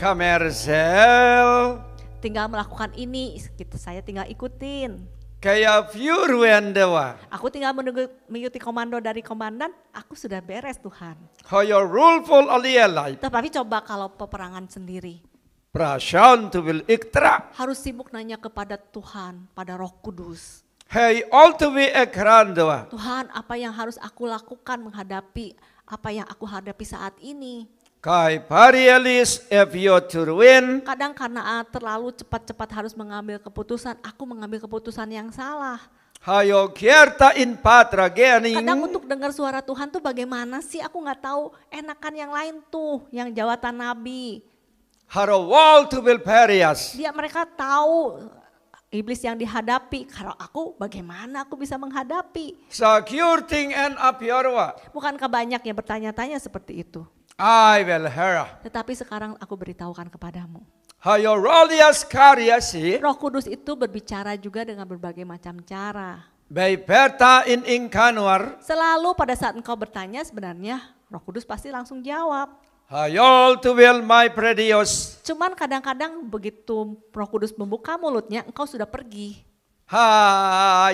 Kamersel. Tinggal melakukan ini, saya tinggal ikutin. Kayak furuendewa. Aku tinggal mengikuti komando dari komandan, aku sudah beres Tuhan. Hoyo ruleful alielai. Tapi coba kalau peperangan sendiri. Prashan tu bil iktra. Harus sibuk nanya kepada Tuhan, pada Roh Kudus. Hey all to be ekrandewa. Tuhan, apa yang harus aku lakukan menghadapi apa yang aku hadapi saat ini? Kai parielis evioturwin. Kadang karena terlalu cepat-cepat harus mengambil keputusan, aku mengambil keputusan yang salah. Hayo kierta in patra gening. Kadang untuk dengar suara Tuhan tuh bagaimana sih? Aku nggak tahu. Enakan yang lain tuh, yang jawatan nabi. Haro wall to bil perias. Mereka tahu iblis yang dihadapi. Kalau aku, bagaimana aku bisa menghadapi? Security and apiorwa. Bukankah banyak yang bertanya-tanya seperti itu? I will hear. Tetapi sekarang aku beritahukan kepadamu. Hayo rolias karyasi. Roh Kudus itu berbicara juga dengan berbagai macam cara. Bei perta in inkanuar. Selalu pada saat engkau bertanya sebenarnya Roh Kudus pasti langsung jawab. Hayol to will my predios. Cuman kadang-kadang begitu Roh Kudus membuka mulutnya, engkau sudah pergi.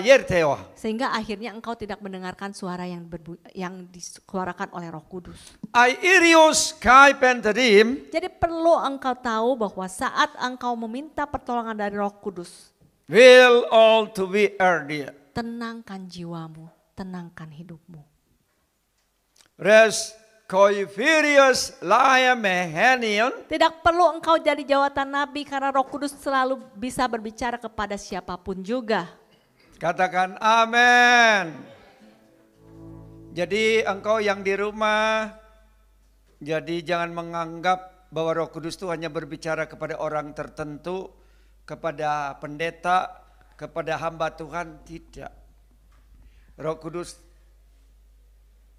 Yertewa. Sehingga akhirnya engkau tidak mendengarkan suara yang disuarakan oleh Roh Kudus. I irius kai penterim. Jadi perlu engkau tahu bahwa saat engkau meminta pertolongan dari Roh Kudus, Will all to be early. tenangkan jiwamu, tenangkan hidupmu. Res koifirius laia mehenion. Tidak perlu engkau jadi jawatan nabi karena Roh Kudus selalu bisa berbicara kepada siapapun juga. Katakan amin. Jadi engkau yang di rumah, jadi jangan menganggap bahwa Roh Kudus itu hanya berbicara kepada orang tertentu, kepada pendeta, kepada hamba Tuhan, tidak. Roh Kudus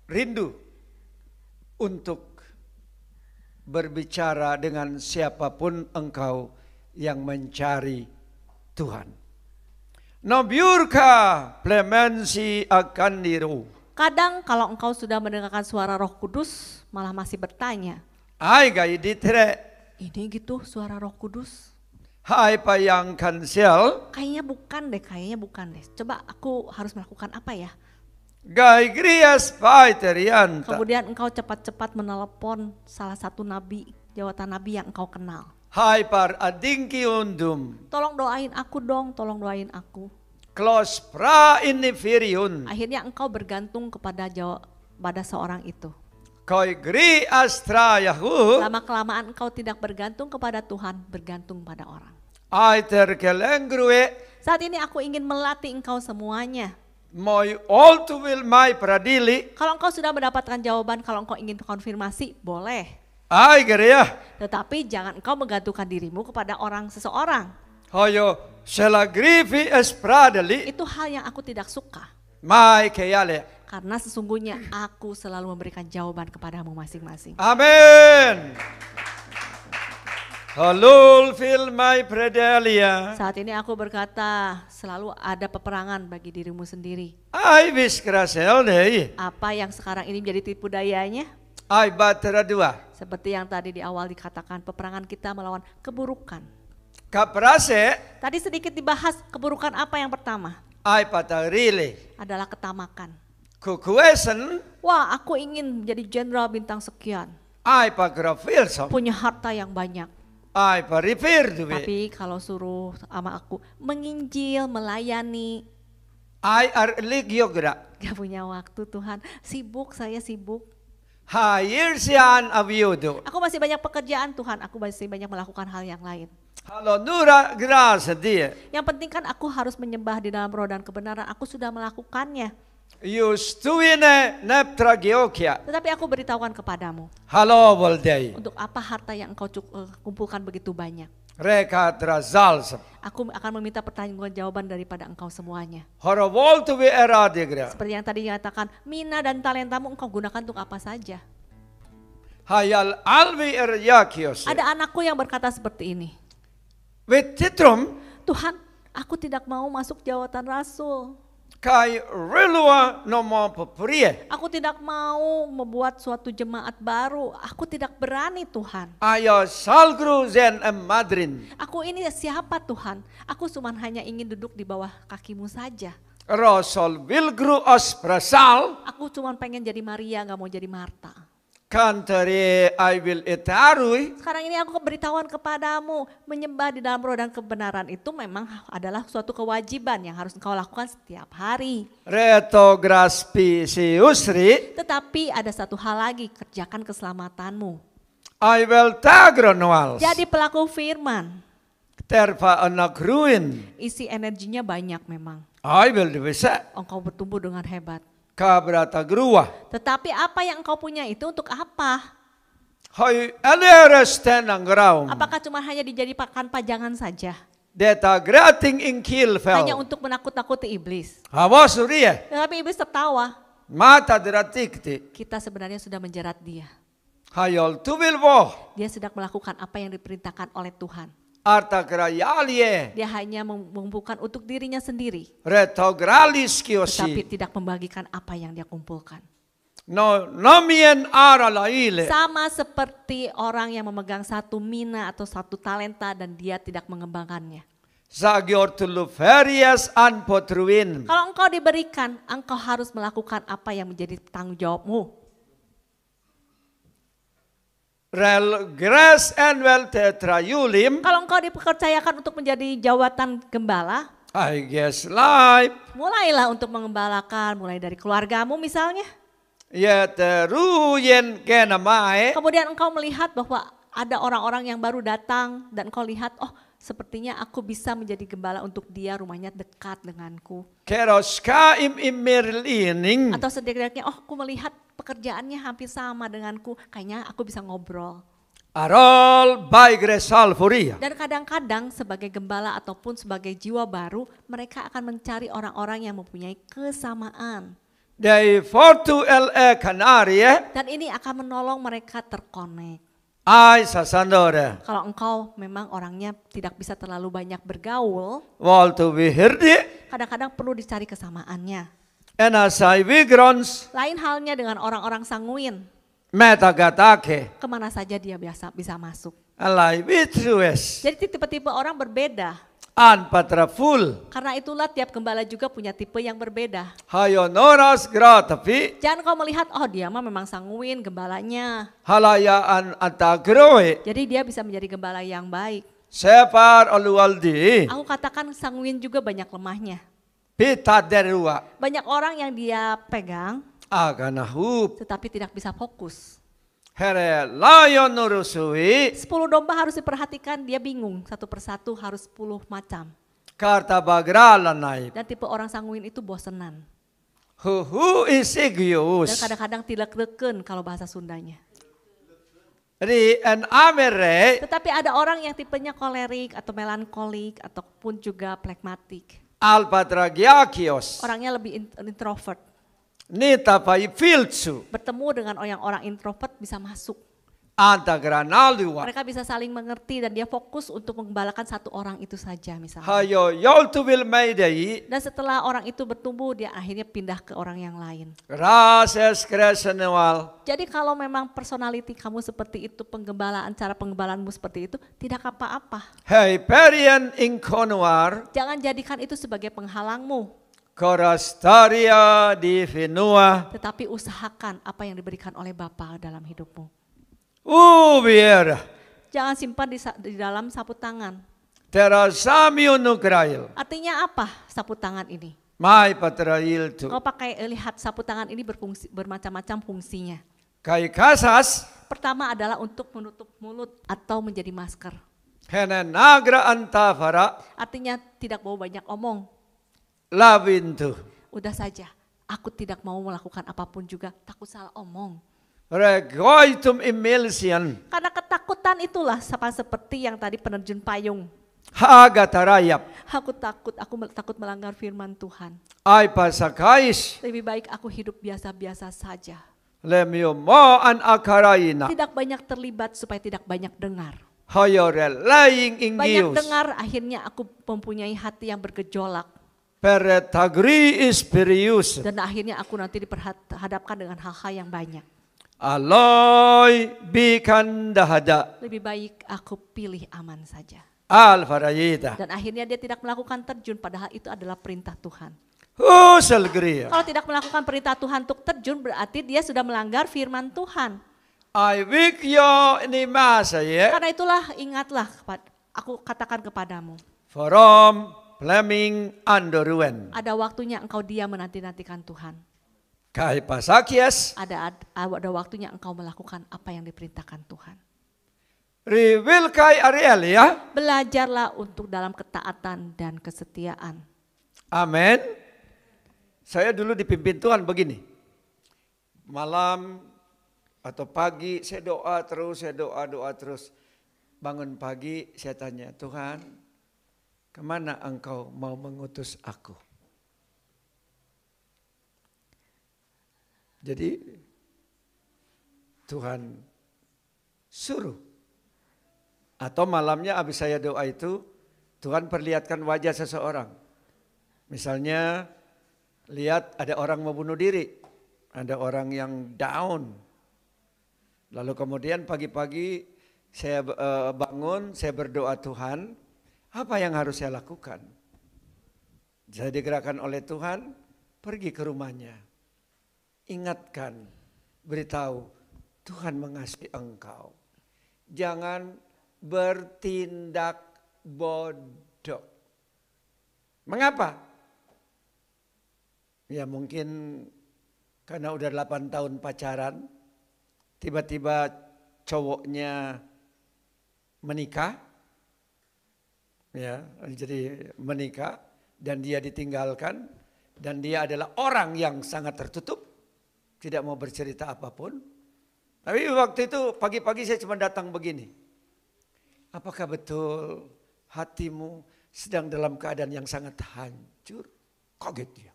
rindu untuk berbicara dengan siapapun engkau yang mencari Tuhan. Nabiurka plemensi akan niru. Kadang kalau engkau sudah mendengarkan suara Roh Kudus, malah masih bertanya, Ai gai ditre. ini gitu suara Roh Kudus? Hai payang kansel. Kayaknya bukan deh. Coba aku harus melakukan apa ya? Gai grias pai terianta. Kemudian engkau cepat-cepat menelepon salah satu nabi, jawatan nabi yang engkau kenal. Hai par adingki undum. Tolong doain aku dong, tolong doain aku. Klos pra ini firiun. Akhirnya engkau bergantung pada seorang itu. Koi gri astra yahu. Lama-kelamaan engkau tidak bergantung kepada Tuhan, bergantung pada orang. Ai terkelengrue. Saat ini aku ingin melatih engkau semuanya. Moi all to will mai pradili. Kalau engkau sudah mendapatkan jawaban, kalau engkau ingin konfirmasi, boleh. Ai gereya. Tetapi jangan engkau menggantungkan dirimu kepada seseorang. Hoyo sela grifi espradeli. Itu hal yang aku tidak suka. Mai keyale. Karena sesungguhnya aku selalu memberikan jawaban kepadamu masing-masing. Amin. Halul fil mai predelia. Saat ini aku berkata, selalu ada peperangan bagi dirimu sendiri. Ai vis krasel dei. Apa yang sekarang ini menjadi tipu dayanya? Ai batera dua. Seperti yang tadi di awal dikatakan, peperangan kita melawan keburukan. Kaprase. Tadi sedikit dibahas keburukan apa yang pertama? Ai patarile. Adalah ketamakan. Kukuesen. Wah, aku ingin menjadi jenderal bintang sekian. Ai pagrafilsom. Punya harta yang banyak. Ai paripir duwe. Tapi kalau suruh sama aku menginjil, melayani. Ai ar ligiogra. Gak punya waktu Tuhan. Sibuk, saya sibuk. Hair sian abiudo. Aku masih banyak pekerjaan Tuhan. Aku masih banyak melakukan hal yang lain. Halo nura grasa dia. Yang penting kan aku harus menyembah di dalam roh dan kebenaran. Aku sudah melakukannya. Yustuine neptra geokia. Tetapi aku beritahukan kepadamu. Halo voldei. Untuk apa harta yang engkau kumpulkan begitu banyak? Reka trazalsam. Aku akan meminta pertanggungjawaban daripada engkau semuanya. Horo voltu we era degra. Seperti yang tadi dinyatakan, mina dan talentamu engkau gunakan untuk apa saja. Hayal alvi eryakios. Ada anakku yang berkata seperti ini. Wetitrum. Tuhan, aku tidak mau masuk jawatan rasul. Kai relua nomo poprie. Aku tidak mau membuat suatu jemaat baru. Aku tidak berani Tuhan. Ayo salgru zen madrin. Aku ini siapa Tuhan? Aku cuma hanya ingin duduk di bawah kakimu saja. Rosol wilgru os prasal. Aku cuma pengen jadi Maria, gak mau jadi Marta. Kantare I will etarui. Sekarang ini aku beritahuan kepadamu, menyembah di dalam roh dan kebenaran itu memang adalah suatu kewajiban yang harus engkau lakukan setiap hari. Reto graspi si usri. Tetapi ada satu hal lagi, kerjakan keselamatanmu. I will tagronuals. Jadi pelaku firman. Terpa anak ruin. Isi energinya banyak memang. I will bisa. Engkau bertumbuh dengan hebat. Kabrata grua. Tetapi apa yang engkau punya itu untuk apa? Hai eleres tenang ground. Apakah cuma hanya dijadikan pajangan saja? Deta grating in kill Hanya fell. untuk menakut-nakuti iblis. Hawas uria. Tetapi iblis tertawa. Mata deratikti. Kita sebenarnya sudah menjerat dia. Hayol tu will wo. Dia sedang melakukan apa yang diperintahkan oleh Tuhan. Arta grayalie. Dia hanya mengumpulkan untuk dirinya sendiri. Reto gralis Tetapi kiosi. tidak membagikan apa yang dia kumpulkan. No nomien ara laile. Sama seperti orang yang memegang satu mina atau satu talenta dan dia tidak mengembangkannya. Zagior tulu ferias an potruin. Kalau engkau diberikan, engkau harus melakukan apa yang menjadi tanggung jawabmu. Rel gres and well tetrayulim. Kalau engkau dipercayakan untuk menjadi jawatan gembala, I guess life. mulailah untuk mengembalakan, mulai dari keluargamu misalnya. Yeteruyen kenamae. Kemudian engkau melihat bahwa ada orang-orang yang baru datang dan engkau lihat, oh sepertinya aku bisa menjadi gembala untuk dia, rumahnya dekat denganku. Keroska imirlining. Atau setidaknya, oh aku melihat pekerjaannya hampir sama denganku, kayaknya aku bisa ngobrol. Arol by gresal furia. Dan kadang-kadang sebagai gembala ataupun sebagai jiwa baru, mereka akan mencari orang-orang yang mempunyai kesamaan. Dei fortu le canarie. Dan ini akan menolong mereka terkonek. Ai sasandore. Kalau engkau memang orangnya tidak bisa terlalu banyak bergaul, Waltu vihirdi. kadang-kadang perlu dicari kesamaannya. Ena sai vigrons. Lain halnya dengan orang-orang sanguin, Metagatake. kemana saja dia bisa masuk. Alai vitrues. Jadi tipe-tipe orang berbeda. An patra full. Karena itulah tiap gembala juga punya tipe yang berbeda. Hayo noras gratapi. Jangan kau melihat, oh dia mah memang sanguin gembalanya. Halayaan atagroe. Jadi dia bisa menjadi gembala yang baik. Separ olualdi. Aku katakan sanguin juga banyak lemahnya. Pita derua. Banyak orang yang dia pegang Aganahup. tetapi tidak bisa fokus. Here layon nurusui. 10 domba harus diperhatikan, dia bingung satu persatu harus 10 macam. Karta bagrala naib. Dan tipe orang sanguin itu bosenan. Huhu Dan isigius. kadang-kadang tidak reken kalau bahasa Sundanya. Ri en amere. Tetapi ada orang yang tipenya kolerik atau melankolik ataupun juga plekmatik. Alpatragiakios. Orangnya lebih introvert. Nita pai filtsu. Bertemu dengan orang introvert bisa masuk. Anta granaldua. Mereka bisa saling mengerti dan dia fokus untuk mengembalakan satu orang itu saja misalnya. Hayo yoltu bil maidei. Dan setelah orang itu bertumbuh dia akhirnya pindah ke orang yang lain. Rases kresenewal. Jadi kalau memang personality kamu seperti itu, cara penggembalaanmu seperti itu, tidak apa-apa. Hei perien inkonuar. Jangan jadikan itu sebagai penghalangmu. Korastaria di Vinua. Tetapi usahakan apa yang diberikan oleh Bapa dalam hidupmu. Biera. Jangan simpan di dalam sapu tangan. Terasamiu nukrail. Artinya apa sapu tangan ini? Mai patrail tu. Kau pakai lihat sapu tangan ini bermacam-macam fungsinya. Kai kasas. Pertama adalah untuk menutup mulut atau menjadi masker. Hene nagra antafara. Artinya tidak mau banyak omong. Labintu. Udah saja, aku tidak mau melakukan apapun juga, takut salah omong. Regoitum imilsian. Karena ketakutan itulah sama seperti yang tadi penerjun payung. Haga tarayap. Aku takut melanggar firman Tuhan. Ai pasakais. Lebih baik aku hidup biasa-biasa saja. Lemio mo an akaraina. Tidak banyak terlibat supaya tidak banyak dengar. Hayore laing Banyak ingius. dengar akhirnya aku mempunyai hati yang bergejolak. Peretagri ispirius. Dan akhirnya aku nanti diperhadapkan dengan hal-hal yang banyak. Aloy bikan dahada. Lebih baik aku pilih aman saja. Alfarayita. Dan akhirnya dia tidak melakukan terjun padahal itu adalah perintah Tuhan. Salgria. Kalau tidak melakukan perintah Tuhan untuk terjun berarti dia sudah melanggar firman Tuhan. I wikyo ini masa ya. Karena itulah ingatlah aku katakan kepadamu. From Fleming Andoruen. Ada waktunya engkau diam menanti-nantikan Tuhan. Kai pasakias. Ada waktunya engkau melakukan apa yang diperintahkan Tuhan. Riwil kai Ariel ya. Belajarlah untuk dalam ketaatan dan kesetiaan. Amin. Saya dulu dipimpin Tuhan begini. Malam atau pagi saya doa terus. Bangun pagi saya tanya, Tuhan, kemana engkau mau mengutus aku? Jadi Tuhan suruh. Atau malamnya habis saya doa itu, Tuhan perlihatkan wajah seseorang. Misalnya lihat ada orang mau bunuh diri, ada orang yang down. Lalu kemudian pagi-pagi saya bangun, saya berdoa, Tuhan, apa yang harus saya lakukan? Saya digerakkan oleh Tuhan, pergi ke rumahnya. Ingatkan, beritahu, Tuhan mengasihi engkau. Jangan bertindak bodoh. Mengapa? Ya mungkin karena udah 8 tahun pacaran, tiba-tiba cowoknya menikah, ya jadi menikah dan dia ditinggalkan dan dia adalah orang yang sangat tertutup, tidak mau bercerita apapun. Tapi waktu itu pagi-pagi saya cuma datang begini. Apakah betul hatimu sedang dalam keadaan yang sangat hancur? Kaget dia.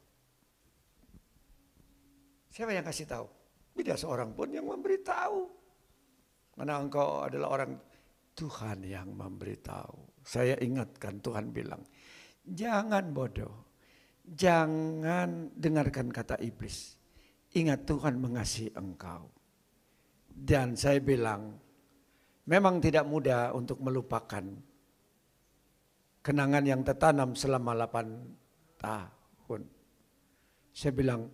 Siapa yang kasih tahu? Tidak seorang pun yang memberitahu. Karena engkau adalah orang Tuhan yang memberitahu. Saya ingatkan Tuhan bilang, jangan bodoh. Jangan dengarkan kata iblis. Ingat Tuhan mengasihi engkau. Dan saya bilang, memang tidak mudah untuk melupakan kenangan yang tertanam selama 8 tahun. Saya bilang,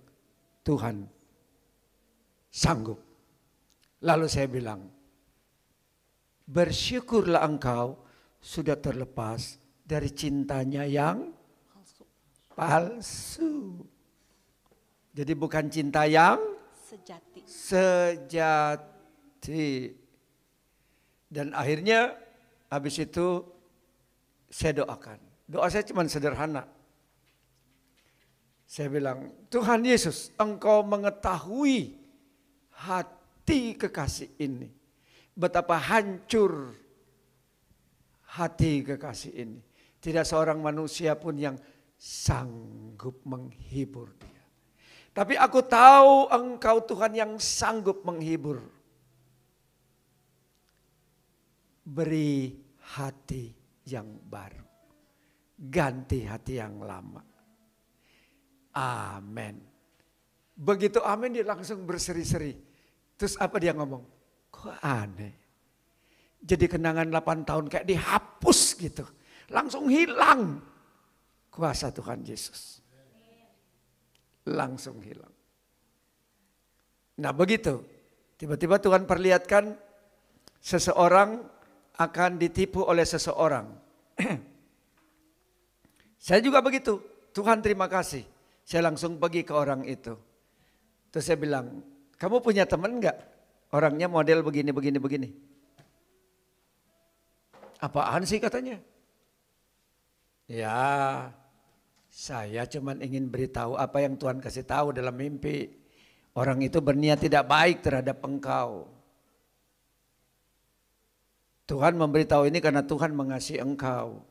Tuhan sanggup. Lalu saya bilang, bersyukurlah engkau sudah terlepas dari cintanya yang palsu. Jadi bukan cinta yang sejati. Dan akhirnya habis itu saya doakan. Doa saya cuma sederhana. Saya bilang, Tuhan Yesus, engkau mengetahui hati kekasih ini. Betapa hancur hati kekasih ini. Tidak seorang manusia pun yang sanggup menghibur dia. Tapi aku tahu engkau Tuhan yang sanggup menghibur. Beri hati yang baru. Ganti hati yang lama. Amin. Begitu amin dia langsung berseri-seri. Terus apa dia ngomong? Kok aneh. Jadi kenangan 8 tahun kayak dihapus gitu. Langsung hilang. Kuasa Tuhan Yesus. Langsung hilang. Nah begitu. Tiba-tiba Tuhan perlihatkan seseorang akan ditipu oleh seseorang. Saya juga begitu. Tuhan terima kasih. Saya langsung pergi ke orang itu. Terus saya bilang, kamu punya teman enggak? Orangnya model begini, begini, begini. Apaan sih katanya? Ya, saya cuma ingin beritahu apa yang Tuhan kasih tahu dalam mimpi. Orang itu berniat tidak baik terhadap engkau. Tuhan memberitahu ini karena Tuhan mengasihi engkau.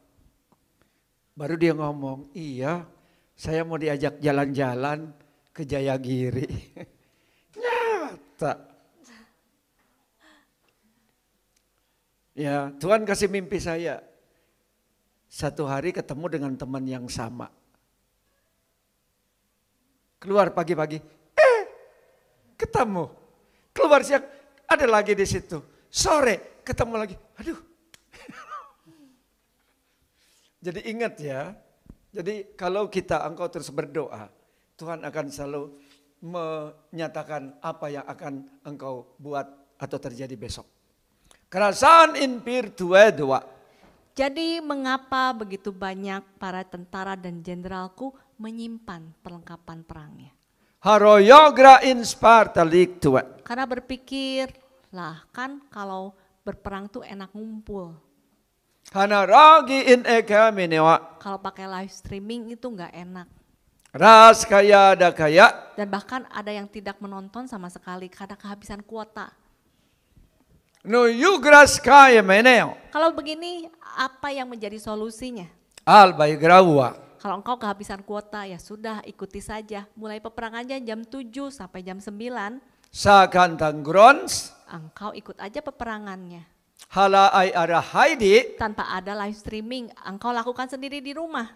Baru dia ngomong, iya saya mau diajak jalan-jalan ke Jayagiri. Nyata. Ya, Tuhan kasih mimpi saya. Satu hari ketemu dengan teman yang sama. Keluar pagi-pagi, ketemu. Keluar siang, ada lagi di situ. Sore, ketemu lagi. Aduh. Jadi ingat ya. Jadi kalau engkau terus berdoa, Tuhan akan selalu menyatakan apa yang akan engkau buat atau terjadi besok. Kerasaan impir 22. Jadi mengapa begitu banyak para tentara dan jenderalku menyimpan perlengkapan perangnya? Haroyogra in Sparta tua. Karena berpikir, lah kan kalau berperang tuh enak ngumpul. Hanaragi in ekaminewa. Kalau pakai live streaming itu nggak enak. Ras kaya ada kaya. Dan bahkan ada yang tidak menonton sama sekali karena kehabisan kuota. No yugras kaya meneo. Kalau begini, apa yang menjadi solusinya? Albay grawa. Kalau engkau kehabisan kuota, ya sudah ikuti saja. Mulai peperangannya jam 7 sampai jam 9. Sa kantang grons. Engkau ikut aja peperangannya. Hala ay ara haidi. Tanpa ada live streaming, engkau lakukan sendiri di rumah.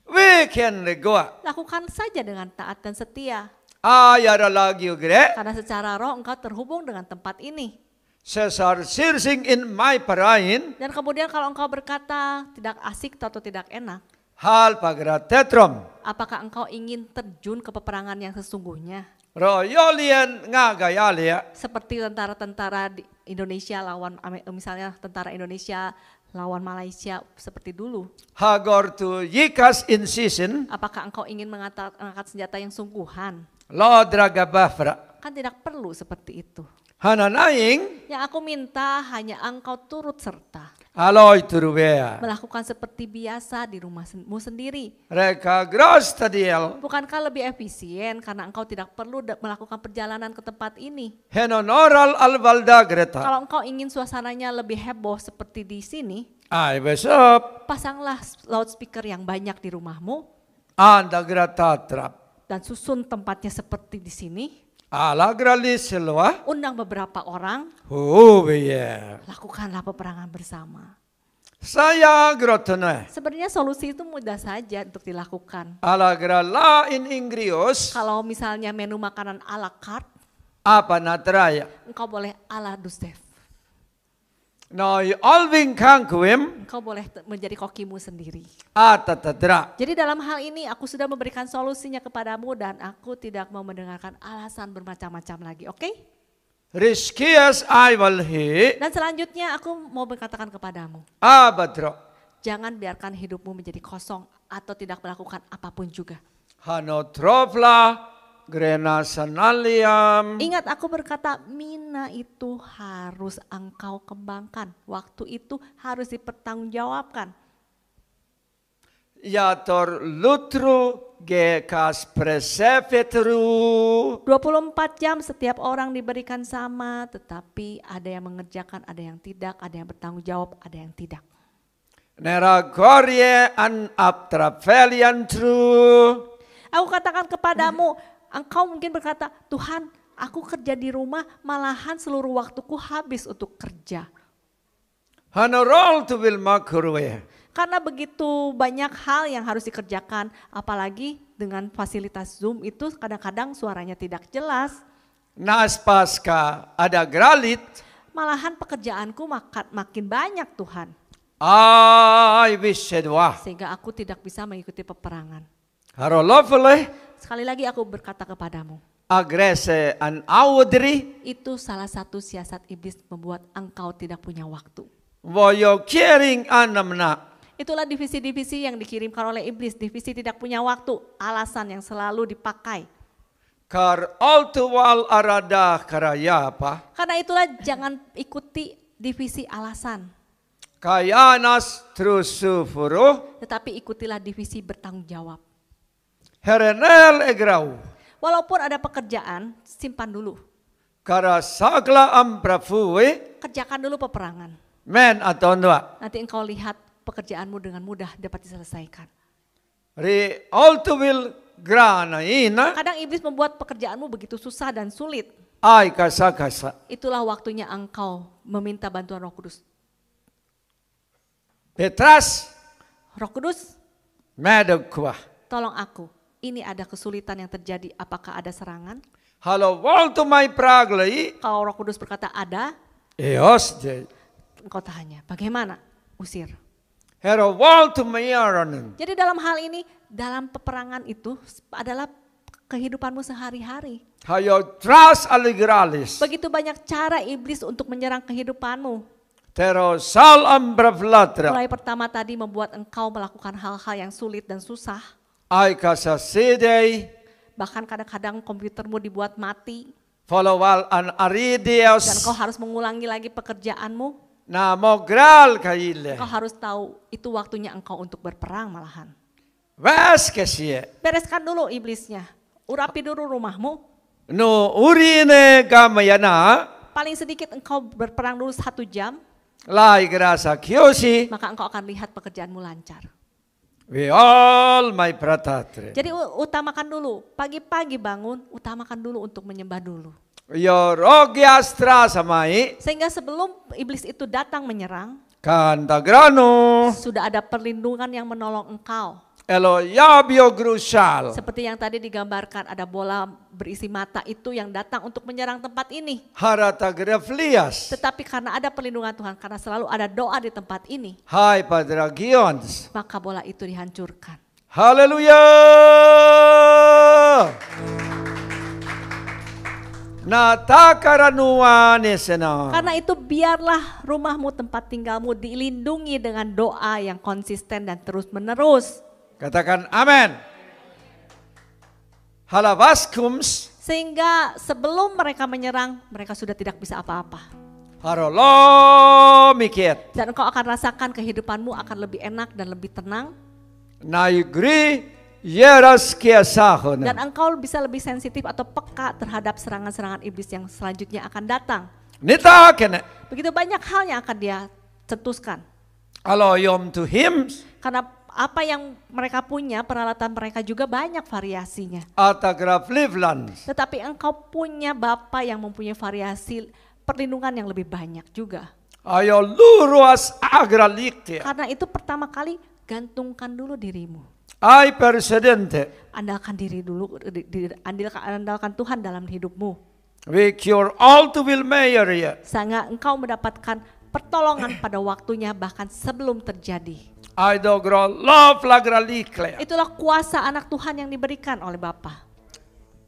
Weekend legoa. Lakukan saja dengan taat dan setia. Ayara lagi ugre. Karena secara roh engkau terhubung dengan tempat ini. Sesar sirsing in my parain. Dan kemudian kalau engkau berkata tidak asik atau tidak enak. Hal pagra tetrom. Apakah engkau ingin terjun ke peperangan yang sesungguhnya? Royolian ngagayalia. Seperti tentara-tentara di Indonesia lawan, misalnya tentara Indonesia lawan Malaysia seperti dulu. Hagor tu yikas in season. Apakah engkau ingin mengangkat senjata yang sungguhan? Lodraga bafra. Kan tidak perlu seperti itu. Hananaing. Yang aku minta hanya engkau turut serta. Aloy turubea. Melakukan seperti biasa di rumahmu sendiri. Reka gros tadiel. Bukankah lebih efisien karena engkau tidak perlu melakukan perjalanan ke tempat ini? Henonoral alvalda greta. Kalau engkau ingin suasananya lebih heboh seperti di sini, Ay besok. pasanglah loudspeaker yang banyak di rumahmu Anda greta trap. dan susun tempatnya seperti di sini. Alagralis selwa. undang beberapa orang, Hubiye. lakukanlah peperangan bersama. Saya grotone. Sebenarnya solusi itu mudah saja untuk dilakukan. Alagrala in Ingrios. Kalau misalnya menu makanan à la carte, Apa natraya. engkau boleh à la Duchef. Noi alving kangkuim. Engkau boleh menjadi kokimu sendiri. Atatadra. Jadi dalam hal ini aku sudah memberikan solusinya kepadamu dan aku tidak mau mendengarkan alasan bermacam-macam lagi, oke? Riskias aivalhi. Dan selanjutnya aku mau berkatakan kepadamu, Abadro. jangan biarkan hidupmu menjadi kosong atau tidak melakukan apapun juga. Hanotropla. Grena sanaliam. Ingat aku berkata, mina itu harus engkau kembangkan. Waktu itu harus dipertanggungjawabkan. Yator lutru gekas presefetru. 24 jam setiap orang diberikan sama, tetapi ada yang mengerjakan, ada yang tidak, ada yang bertanggung jawab, ada yang tidak. Nera gorye an aptrafelian tru. Aku katakan kepadamu, engkau mungkin berkata, Tuhan, aku kerja di rumah, malahan seluruh waktuku habis untuk kerja. Hanorol tu bil makurwe. Karena begitu banyak hal yang harus dikerjakan, apalagi dengan fasilitas Zoom itu kadang-kadang suaranya tidak jelas. Nas paska ada gralit. Malahan pekerjaanku makin banyak Tuhan. Ay bisedwa. Sehingga aku tidak bisa mengikuti peperangan. Harolofle. Sekali lagi aku berkata kepadamu, Agrese an audri. itu salah satu siasat iblis membuat engkau tidak punya waktu. Voyo kiring anamna. Itulah divisi-divisi yang dikirimkan oleh iblis, divisi tidak punya waktu, alasan yang selalu dipakai. Kar altuwal arada karaya apa? Karena itulah jangan ikuti divisi alasan, Kayanas trusufuru. tetapi ikutilah divisi bertanggung jawab. Herenel egrau. Walaupun ada pekerjaan, simpan dulu. Kara sagla amprafuwe. Kerjakan dulu peperangan. Men atondwa. Nanti engkau lihat pekerjaanmu dengan mudah dapat diselesaikan. Ri altuwil grana ina. Kadang iblis membuat pekerjaanmu begitu susah dan sulit. Ay kasa. Itulah waktunya engkau meminta bantuan Roh Kudus. Petras Roh Kudus, medokwa. tolong aku. Ini ada kesulitan yang terjadi. Apakah ada serangan? Halo waltu mai praglai. Kalau Roh Kudus berkata ada, Eos de. engkau tanya, bagaimana? Usir. Hero waltu mayaran. Jadi dalam hal ini, dalam peperangan itu adalah kehidupanmu sehari-hari. Hayo tras aligralis. Begitu banyak cara iblis untuk menyerang kehidupanmu. Tero sal ambraflatra. Mulai pertama tadi membuat engkau melakukan hal-hal yang sulit dan susah. Ay kasa sidei. Bahkan kadang-kadang komputermu dibuat mati. Folowal an Dan aridios. engkau harus mengulangi lagi pekerjaanmu. Na mogral kaile. Engkau harus tahu itu waktunya engkau untuk berperang malahan. Wes kesie. Bereskan dulu iblisnya. Urapi dulu rumahmu. No urine gamayana. Paling sedikit engkau berperang dulu 1 jam. Lai grasa kyoshi. Maka engkau akan lihat pekerjaanmu lancar. We all my pratatre. Jadi utamakan dulu. Pagi-pagi bangun, utamakan dulu untuk menyembah dulu. Yo rogyastra samai. Sehingga sebelum iblis itu datang menyerang, Kantagrano. sudah ada perlindungan yang menolong engkau. Elo yabio grusal. Seperti yang tadi digambarkan, ada bola berisi mata itu yang datang untuk menyerang tempat ini. Harata graflias. Tetapi karena ada perlindungan Tuhan, karena selalu ada doa di tempat ini, Hai padragions. maka bola itu dihancurkan. Haleluya. Natakaranuane sena. Karena itu biarlah rumahmu, tempat tinggalmu dilindungi dengan doa yang konsisten dan terus menerus. Katakan amin. Halabaskums. Sehingga sebelum mereka menyerang, mereka sudah tidak bisa apa-apa. Harolo mikit. Dan engkau akan rasakan kehidupanmu akan lebih enak dan lebih tenang. Naigri yeras kiasahon. Dan engkau bisa lebih sensitif atau peka terhadap serangan-serangan iblis yang selanjutnya akan datang. Nita kene. Begitu banyak hal yang akan dia cetuskan. Alo yom to him. Karena apa yang mereka punya, peralatan mereka juga banyak variasinya. Atagraf Livland. Tetapi engkau punya Bapa yang mempunyai variasi perlindungan yang lebih banyak juga. Ayo luruas agralikte. Karena itu pertama kali gantungkan dulu dirimu. Ai presidente. Andalkan diri dulu, andalkan Tuhan dalam hidupmu. We cure all to will mayor ya. Sehingga engkau mendapatkan pertolongan pada waktunya bahkan sebelum terjadi. I do grow love lagralikle. Itulah kuasa anak Tuhan yang diberikan oleh Bapa.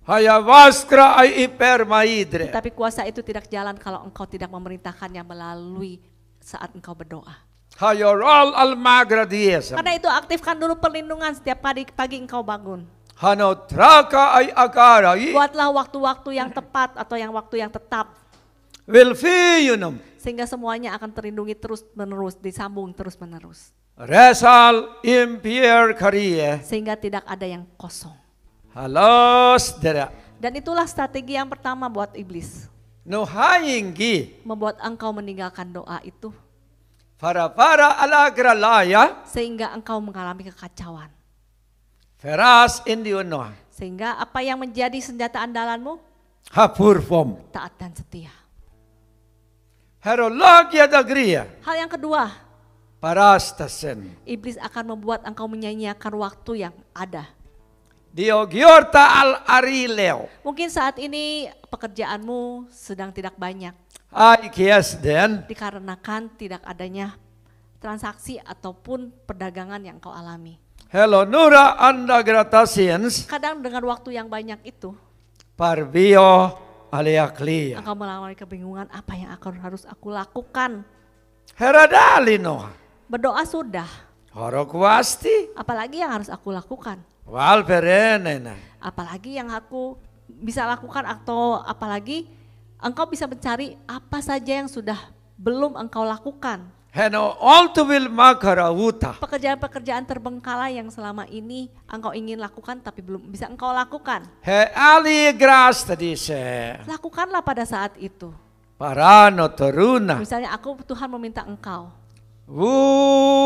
Haya vaskra ai iper maidre. Tapi kuasa itu tidak jalan kalau engkau tidak memerintahkannya melalui saat engkau berdoa. Haya all al magradiesa. Karena itu aktifkan dulu perlindungan setiap pagi engkau bangun. Hano traka ai akarai. Buatlah waktu-waktu yang tepat atau yang waktu yang tetap. Will fiyunum. Sehingga semuanya akan terlindungi terus menerus, disambung terus menerus. Resal impier karie. Sehingga tidak ada yang kosong. Halos dera. Dan itulah strategi yang pertama buat iblis. No hainggi. Membuat engkau meninggalkan doa itu. Para alagralaya. Sehingga engkau mengalami kekacauan. Feras indiuno. Sehingga apa yang menjadi senjata andalanmu? Hapurfom. Taat dan setia. Herologia dagria. Hal yang kedua. Parastasen. Iblis akan membuat engkau menyanyiakan waktu yang ada. Diogiorta al arileo. Mungkin saat ini pekerjaanmu sedang tidak banyak. Ai kiasden. Dikarenakan tidak adanya transaksi ataupun perdagangan yang kau alami. Hello nura anda gratasiens. Kadang dengan waktu yang banyak itu. Parbio aleaklia. Engkau mengalami kebingungan apa yang harus aku lakukan. Heradalino. Berdoa sudah. Horokwasti. Apalagi yang harus aku lakukan. Wal perenena. Apalagi yang aku bisa lakukan atau apalagi engkau bisa mencari apa saja yang sudah belum engkau lakukan. Heno all to will makarawuta. Pekerjaan-pekerjaan terbengkalai yang selama ini engkau ingin lakukan tapi belum bisa engkau lakukan. He ali gras tadi se. Lakukanlah pada saat itu. Parano toruna. Misalnya Tuhan meminta engkau.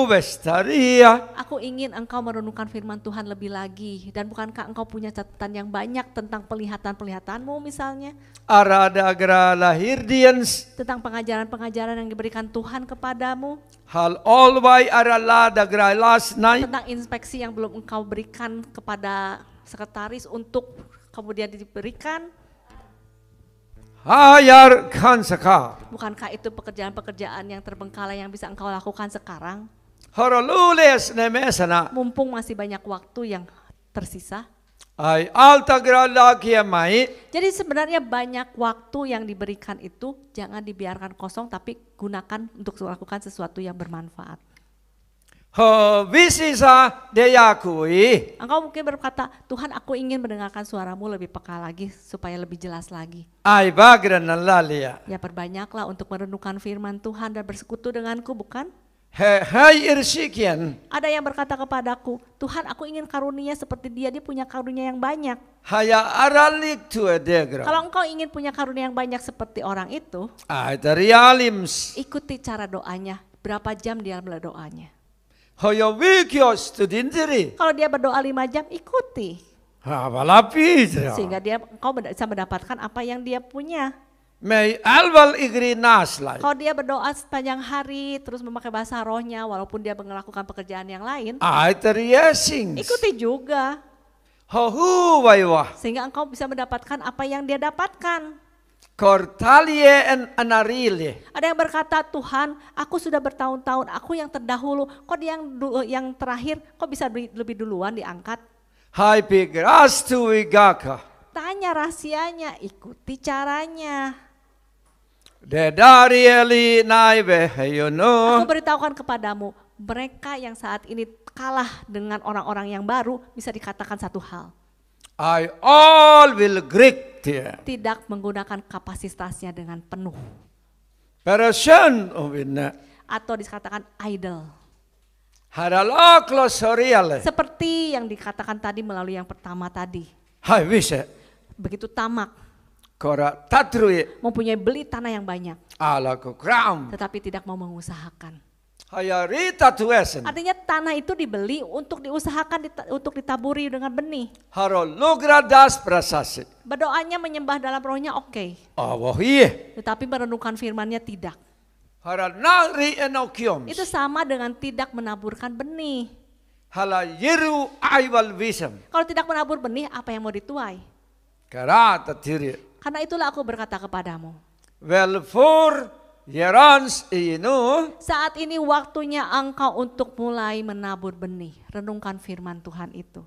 Bestaria. Aku ingin engkau merenungkan firman Tuhan lebih lagi. Dan bukankah engkau punya catatan yang banyak tentang penglihatan-penglihatanmu misalnya. Arada agra lahirdians. Tentang pengajaran-pengajaran yang diberikan Tuhan kepadamu. Hal all by arala dagra last night. Tentang inspeksi yang belum engkau berikan kepada sekretaris untuk kemudian diberikan. Hayar kansaka. Bukankah itu pekerjaan-pekerjaan yang terbengkalai yang bisa engkau lakukan sekarang? Horolules nemesana. Mumpung masih banyak waktu yang tersisa. Ay alta grala kiamai. Jadi sebenarnya banyak waktu yang diberikan itu jangan dibiarkan kosong tapi gunakan untuk melakukan sesuatu yang bermanfaat. Visisa deyakui. Engkau mungkin berkata, Tuhan aku ingin mendengarkan suaramu lebih peka lagi supaya lebih jelas lagi. Ay bagran lalia. Ya perbanyaklah untuk merenungkan firman Tuhan dan bersekutu denganku bukan? Hai irsikian. Ada yang berkata kepadaku, Tuhan aku ingin karunia seperti dia punya karunia yang banyak. Haya aralik tu edegra. Kalau engkau ingin punya karunia yang banyak seperti orang itu, Ay terialims. ikuti cara doanya, berapa jam dia berdoanya. Hoyo wikios tu dindiri. Kalau dia berdoa 5 jam, ikuti. Balapidra. Sehingga engkau bisa mendapatkan apa yang dia punya. May alval igri naslay. Kalau dia berdoa sepanjang hari, terus memakai bahasa rohnya, walaupun dia melakukan pekerjaan yang lain, Ay teriasings. ikuti juga. Hohu waiwah. Sehingga engkau bisa mendapatkan apa yang dia dapatkan. Kortalie en anarile. Ada yang berkata, Tuhan aku sudah bertahun-tahun, aku yang terdahulu, kok dia yang terakhir, kok bisa lebih duluan diangkat? Hai pigras tu wigaka. Tanya rahasianya, ikuti caranya. Dedari eli naibe heyono. Aku beritahukan kepadamu, mereka yang saat ini kalah dengan orang-orang yang baru bisa dikatakan satu hal. I all will Greek dia. Tidak menggunakan kapasitasnya dengan penuh. Person ovina. Atau dikatakan idle. Haralaklo soriale. Seperti yang dikatakan tadi melalui yang pertama tadi. Hai wise. Begitu tamak. Kora tatrui. Mempunyai beli tanah yang banyak. Ala ko crown. Tetapi tidak mau mengusahakan. Hayarita tuesen. Artinya tanah itu dibeli untuk diusahakan untuk ditaburi dengan benih. Haro logra das prasasit. Berdoanya menyembah dalam rohnya oke. Awahiye. Tetapi merenungkan firman-Nya tidak. Hara nari enokiom. Itu sama dengan tidak menaburkan benih. Hala yeru aiwal visam. Kalau tidak menabur benih, apa yang mau dituai? Karata tiri. Karena itulah aku berkata kepadamu. Well for yerans inu. Saat ini waktunya engkau untuk mulai menabur benih. Renungkan firman Tuhan itu.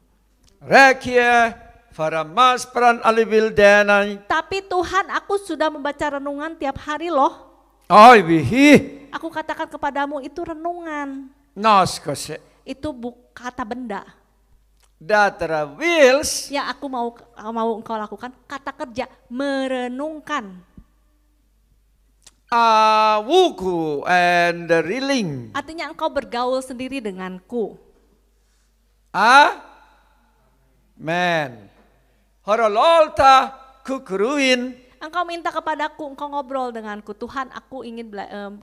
Rekia faramas peran alibil denai. Tapi Tuhan, aku sudah membaca renungan tiap hari loh. Ay bihi. Aku katakan kepadamu itu renungan. Nas kose. Itu kata benda. Datra wills. Yang aku mau engkau lakukan, kata kerja, merenungkan. Wuku and the reeling. Artinya engkau bergaul sendiri denganku. Men. Horololta kukuruin. Engkau minta kepadaku, engkau ngobrol denganku. Tuhan, aku ingin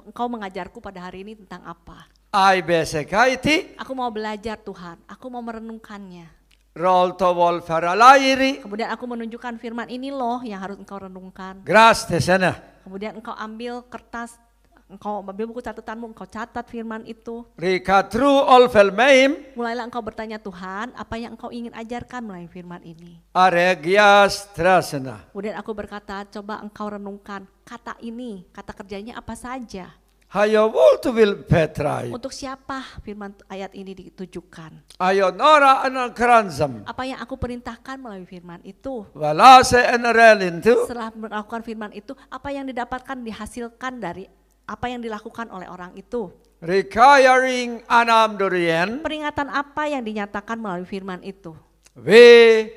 engkau mengajarku pada hari ini tentang apa. Ay besekaiti. Aku mau belajar Tuhan, aku mau merenungkannya. Rolto wol faralairi. Kemudian aku menunjukkan firman ini loh yang harus engkau renungkan. Gras tesana. Kemudian engkau ambil kertas, engkau ambil buku catatanmu, engkau catat firman itu. Rikatru ol felmeim. Mulailah engkau bertanya, Tuhan, apa yang engkau ingin ajarkan melalui firman ini. Aregias trasana. Kemudian aku berkata, coba engkau renungkan kata ini, kata kerjanya apa saja. Hayo wultu wil petrai. Untuk siapa firman ayat ini ditujukan? Ayo nora anak kranzam. Apa yang aku perintahkan melalui firman itu? Walase enerelintu. Setelah melakukan firman itu, apa yang didapatkan dihasilkan dari apa yang dilakukan oleh orang itu? Rikayaring anam dorien. Peringatan apa yang dinyatakan melalui firman itu? We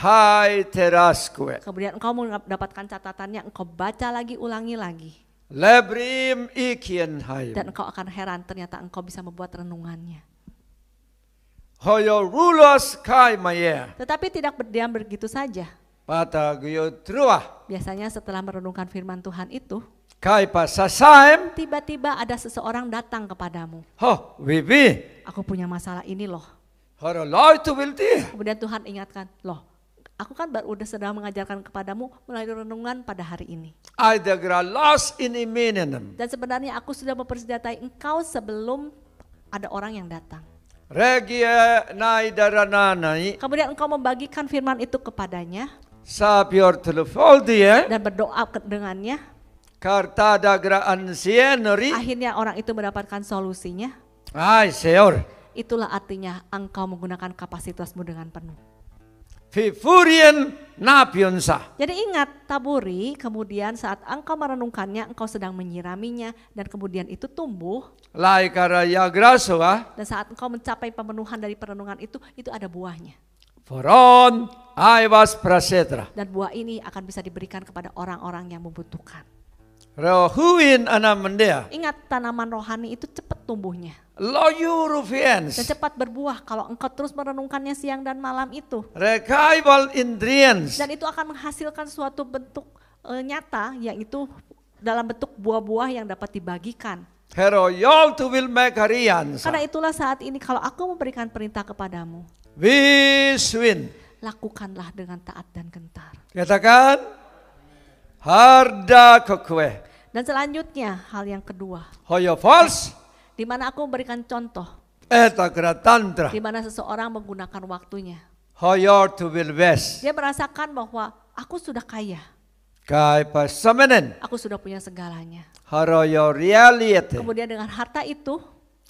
hai teraskue. Kemudian engkau mendapatkan catatannya, engkau baca lagi, ulangi lagi. Lebrim ikien hai. Dan engkau akan heran ternyata engkau bisa membuat renungannya. Hoyo rulos kai maye. Tetapi tidak berdiam begitu saja. Pata guyo truah. Biasanya setelah merenungkan firman Tuhan itu, Kai pasasaim. tiba-tiba ada seseorang datang kepadamu. Ho wibi. Aku punya masalah ini loh. Horo loy tu wilti. Kemudian Tuhan ingatkan, loh aku kan baru udah sedang mengajarkan kepadamu melalui renungan pada hari ini. Ay dagra los in iminenam. Dan sebenarnya aku sudah mempersenjatai engkau sebelum ada orang yang datang. Regia nai darananai. Kemudian engkau membagikan firman itu kepadanya Sapior telefoldia. dan berdoa dengannya. Karta dagra ansienori. Akhirnya orang itu mendapatkan solusinya. Ay seor. Itulah artinya engkau menggunakan kapasitasmu dengan penuh. Fifurien napionsa. Jadi ingat, taburi, kemudian saat engkau merenungkannya, engkau sedang menyiraminya, dan kemudian itu tumbuh. Lai karaya grasoa. Dan saat engkau mencapai pemenuhan dari perenungan itu ada buahnya. Foron ay was prasetra. Dan buah ini akan bisa diberikan kepada orang-orang yang membutuhkan. Rohuin anamendea. Ingat, tanaman rohani itu cepat tumbuhnya. Loyurufiens. Dan cepat berbuah kalau engkau terus merenungkannya siang dan malam itu. Rekaival indriens. Dan itu akan menghasilkan suatu bentuk nyata, yaitu dalam bentuk buah-buah yang dapat dibagikan. Pero yol tu will make harians. Karena itulah saat ini kalau aku memberikan perintah kepadamu, Wiswin. lakukanlah dengan taat dan gentar. Katakan. Harda kokwe. Dan selanjutnya hal yang kedua, Hoyo false. di mana aku memberikan contoh, Eta kratantra. di mana seseorang menggunakan waktunya. Hoyor tu will wes. Dia merasakan bahwa aku sudah kaya, Kai pasamenen. aku sudah punya segalanya. Haroyo realite. Kemudian dengan harta itu,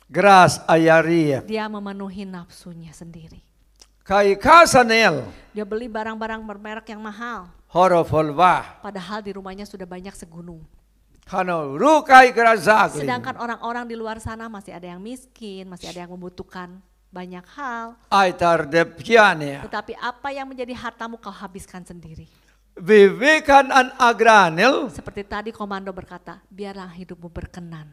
Gras ayaria. dia memenuhi nafsunya sendiri. Kai kasanel. Dia beli barang-barang bermerek yang mahal, Horo folwa. padahal di rumahnya sudah banyak segunung. Hano rukai grazagli. Sedangkan orang-orang di luar sana masih ada yang miskin, masih ada yang membutuhkan banyak hal. Aitar de piane. Tetapi apa yang menjadi hartamu kau habiskan sendiri. Vivekan an agranel. Seperti tadi komando berkata, biarlah hidupmu berkenan.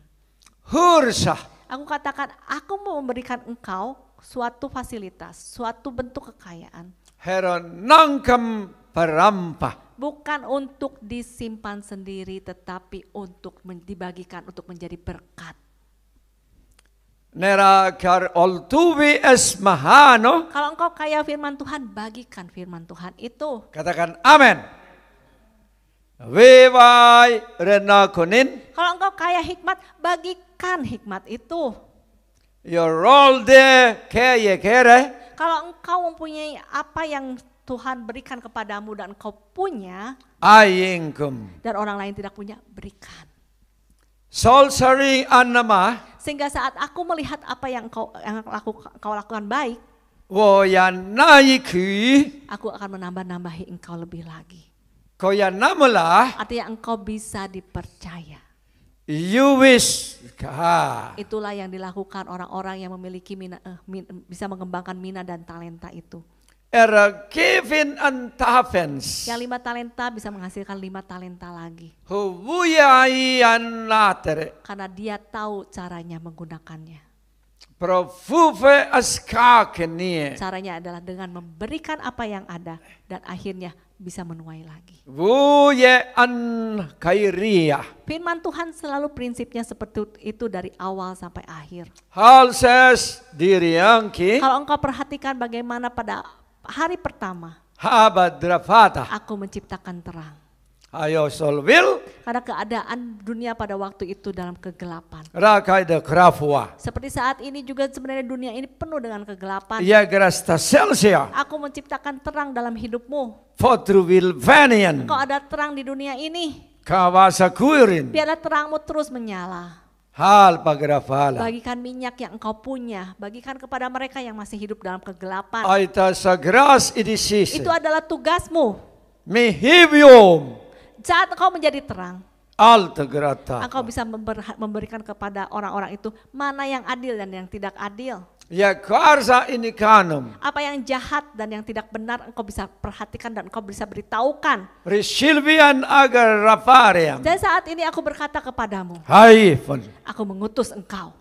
Hursa. Aku katakan, aku mau memberikan engkau suatu fasilitas, suatu bentuk kekayaan. Heron nangkam parampa. Bukan untuk disimpan sendiri, tetapi untuk dibagikan, untuk menjadi berkat. Nera kar oltuvi es mahano. Kalau engkau kaya firman Tuhan, bagikan firman Tuhan itu. Katakan amin. Wewai rena konin. Kalau engkau kaya hikmat, bagikan hikmat itu. Your role de kaya kere. Kalau engkau mempunyai apa yang Tuhan berikan kepadamu dan engkau punya, Ayingkum. dan orang lain tidak punya, berikan. Solsari anama. Sehingga saat aku melihat apa yang kau lakukan baik, Woyan naiki. aku akan menambah-nambahi engkau lebih lagi. Koyan namula. Artinya engkau bisa dipercaya. You wish. Itulah yang dilakukan orang-orang yang memiliki bisa mengembangkan minat dan talenta itu. Era Kevin and Tafens. Yang 5 talenta bisa menghasilkan 5 talenta lagi. Huvuyai anatere. Karena dia tahu caranya menggunakannya. Profufe askakenie. Caranya adalah dengan memberikan apa yang ada dan akhirnya bisa menuai lagi. Vuye an kairia. Firman Tuhan selalu prinsipnya seperti itu dari awal sampai akhir. Halses diriangki. Kalau engkau perhatikan bagaimana pada hari pertama Habadrafata. aku menciptakan terang. Ayo solvil. Karena keadaan dunia pada waktu itu dalam kegelapan. Rakai de krafua. Seperti saat ini juga sebenarnya dunia ini penuh dengan kegelapan. Ya grasta selsia. Aku menciptakan terang dalam hidupmu. Fotruvil vanian. Engkau ada terang di dunia ini. Kawasa kuirin. Biarlah terangmu terus menyala. Hal pagrafala. Bagikan minyak yang engkau punya. Bagikan kepada mereka yang masih hidup dalam kegelapan. Aita sagras idisis. Itu adalah tugasmu. Mihibium. Saat engkau menjadi terang, Alta grata. engkau bisa memberikan kepada orang-orang itu mana yang adil dan yang tidak adil. Ya karsa ini kanum. Apa yang jahat dan yang tidak benar engkau bisa perhatikan dan engkau bisa beritahukan. Risilvian agar rafariam. Dan saat ini aku berkata kepadamu, Haifun. aku mengutus engkau.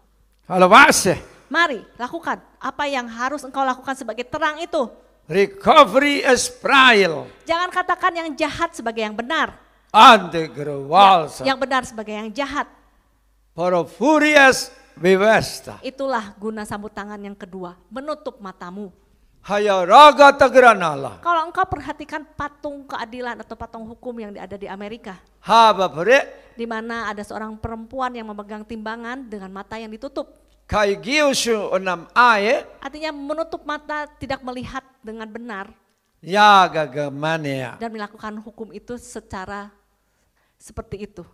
Halawase. Mari lakukan apa yang harus engkau lakukan sebagai terang itu. Recovery Esprail. Jangan katakan yang jahat sebagai yang benar. Ante grewalsa. Yang benar sebagai yang jahat. Para furias vivesta. Itulah guna sambut tangan yang kedua, menutup matamu. Haya raga tagranala. Kalau engkau perhatikan patung keadilan atau patung hukum yang ada di Amerika, Haba pere. di mana ada seorang perempuan yang memegang timbangan dengan mata yang ditutup. Kai giushu onam aye. Artinya menutup mata, tidak melihat dengan benar Ya gagamania. dan melakukan hukum itu secara seperti itu.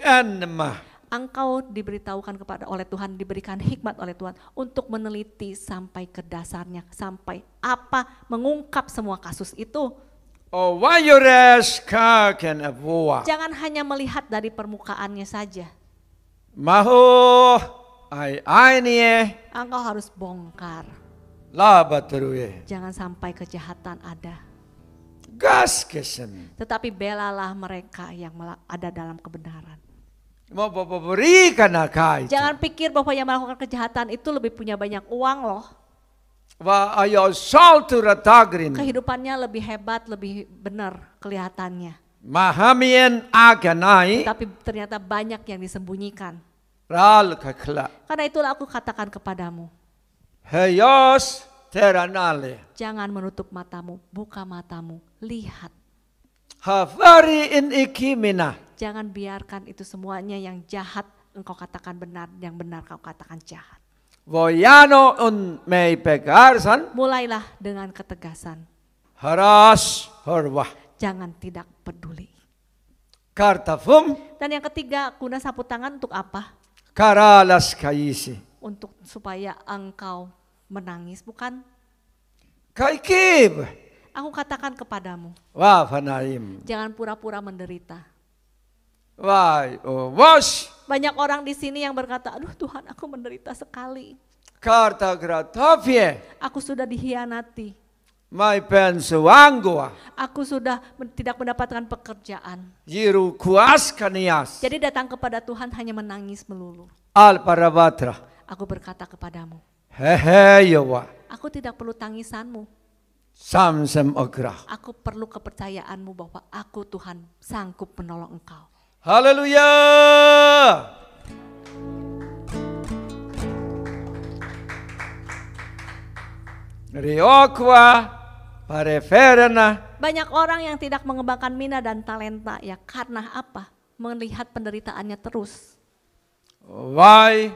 Enma. Engkau diberitahukan oleh Tuhan, diberikan hikmat oleh Tuhan untuk meneliti sampai ke dasarnya, sampai apa mengungkap semua kasus itu. O wayores kaken avua. Jangan hanya melihat dari permukaannya saja. Maho ai nie. Engkau harus bongkar. Laba teruye. Jangan sampai kejahatan ada. Gas kesen. Tetapi belalah mereka yang ada dalam kebenaran. Mau berikan akai. Jangan pikir bahwa yang melakukan kejahatan itu lebih punya banyak uang loh. Wa ayo saltu ratagrin. Kehidupannya lebih hebat, lebih benar kelihatannya. Mahamien aganai. Tapi ternyata banyak yang disembunyikan. Ral kakla. Karena itulah aku katakan kepadamu. Heyos teranale. Jangan menutup matamu, buka matamu, lihat. Hafari in ikimina. Jangan biarkan itu semuanya yang jahat engkau katakan benar, yang benar kau katakan jahat. Voyano un mei pegarsan. Mulailah dengan ketegasan. Haras horwah. Jangan tidak peduli. Kartafum. Dan yang ketiga, guna sapu tangan untuk apa? Karalas kaisi. Untuk supaya engkau menangis, bukan? Kaikib. Aku katakan kepadamu, Wa fanaim. jangan pura-pura menderita. Wai wash. Banyak orang di sini yang berkata, aduh Tuhan, aku menderita sekali. Karta gratafie. Aku sudah dihianati. Mai pensu anggoa. Aku sudah tidak mendapatkan pekerjaan. Yiru kuas kanias. Jadi datang kepada Tuhan hanya menangis melulu. Al parabatra. Aku berkata kepadamu, Hehe yawa. aku tidak perlu tangisanmu. Samsem ograh. Aku perlu kepercayaanmu bahwa aku Tuhan sanggup menolong engkau. Haleluya. Riokwa, pareferna. Banyak orang yang tidak mengembangkan minat dan talenta ya karena apa? Melihat penderitaannya terus. Why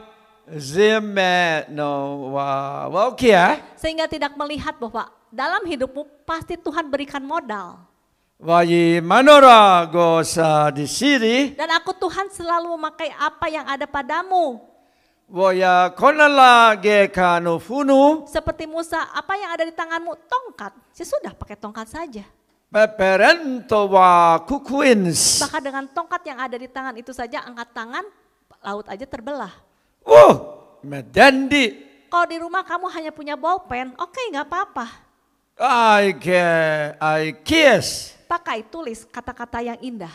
zime no wa kia? Sehingga tidak melihat bahwa dalam hidupmu pasti Tuhan berikan modal. Why manora gosa di sini? Dan aku Tuhan selalu memakai apa yang ada padamu. Waya konala ge kanu funu. Seperti Musa, apa yang ada di tanganmu? Tongkat. Ya sudah, pakai tongkat saja. Peperento wa kukuins. Bahkan dengan tongkat yang ada di tangan itu saja, angkat tangan, laut aja terbelah. Medendi. Kalau di rumah kamu hanya punya bolpen, oke, nggak apa-apa. I kiss. Pakai, tulis kata-kata yang indah.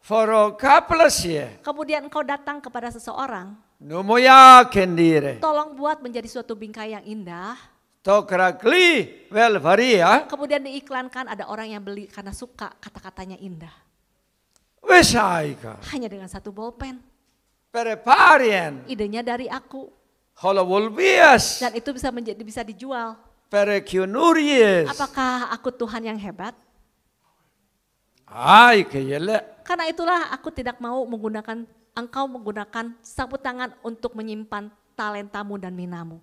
Foro kaplasye. Kemudian engkau datang kepada seseorang, Numoya kendire. tolong buat menjadi suatu bingkai yang indah. Tokrakli vel varia. Kemudian diiklankan ada orang yang beli karena suka kata-katanya indah. Wesaika. Hanya dengan satu bolpen. Pereparien. Idenya dari aku. Holowolbias. Dan itu bisa dijual. Perekiunuries. Apakah aku Tuhan yang hebat? Ay keyele. Karena itulah aku tidak mau engkau menggunakan sapu tangan untuk menyimpan talentamu dan minamu.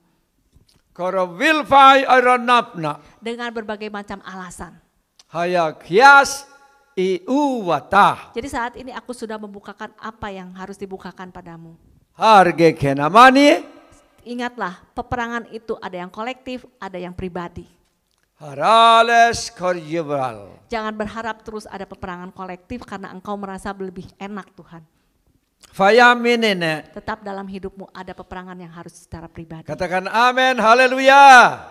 Koro vilfai aranapna. Dengan berbagai macam alasan. Haya kias iuwata. Jadi saat ini aku sudah membukakan apa yang harus dibukakan padamu. Harge kenamani. Ingatlah, peperangan itu ada yang kolektif, ada yang pribadi. Harales korjibal. Jangan berharap terus ada peperangan kolektif karena engkau merasa lebih enak Tuhan. Fayaminine. Tetap dalam hidupmu ada peperangan yang harus secara pribadi. Katakan amin, haleluya.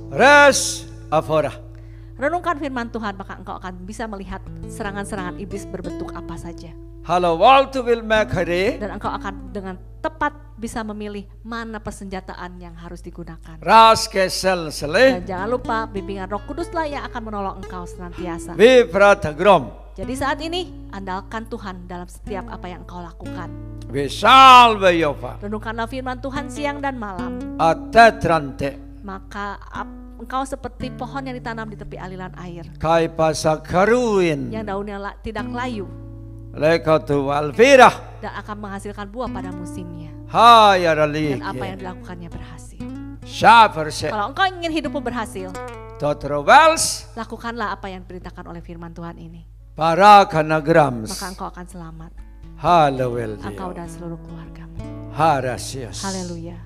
Res afora. Renungkan firman Tuhan maka engkau akan bisa melihat serangan-serangan iblis berbentuk apa saja. Halo waltu will make hari. Dan engkau akan dengan tepat bisa memilih mana persenjataan yang harus digunakan. Ras kesel sele. Dan jangan lupa bimbingan Roh Kuduslah yang akan menolong engkau senantiasa. Vipratagrom. Jadi saat ini andalkan Tuhan dalam setiap apa yang engkau lakukan. Visalve yopa. Renungkanlah firman Tuhan siang dan malam. Atetrante. Maka engkau seperti pohon yang ditanam di tepi aliran air. Kai pasakaruin. Yang daunnya tidak layu. Lekatu alfira. Dan akan menghasilkan buah pada musimnya. Hayarali. Dan apa yang dilakukannya berhasil. Syafarse. Kalau engkau ingin hidupmu berhasil. Totrovals. Lakukanlah apa yang diperintahkan oleh firman Tuhan ini. Para kanagrams. Maka engkau akan selamat. Hallowell. Engkau dan seluruh keluargamu. Harasias. Haleluya.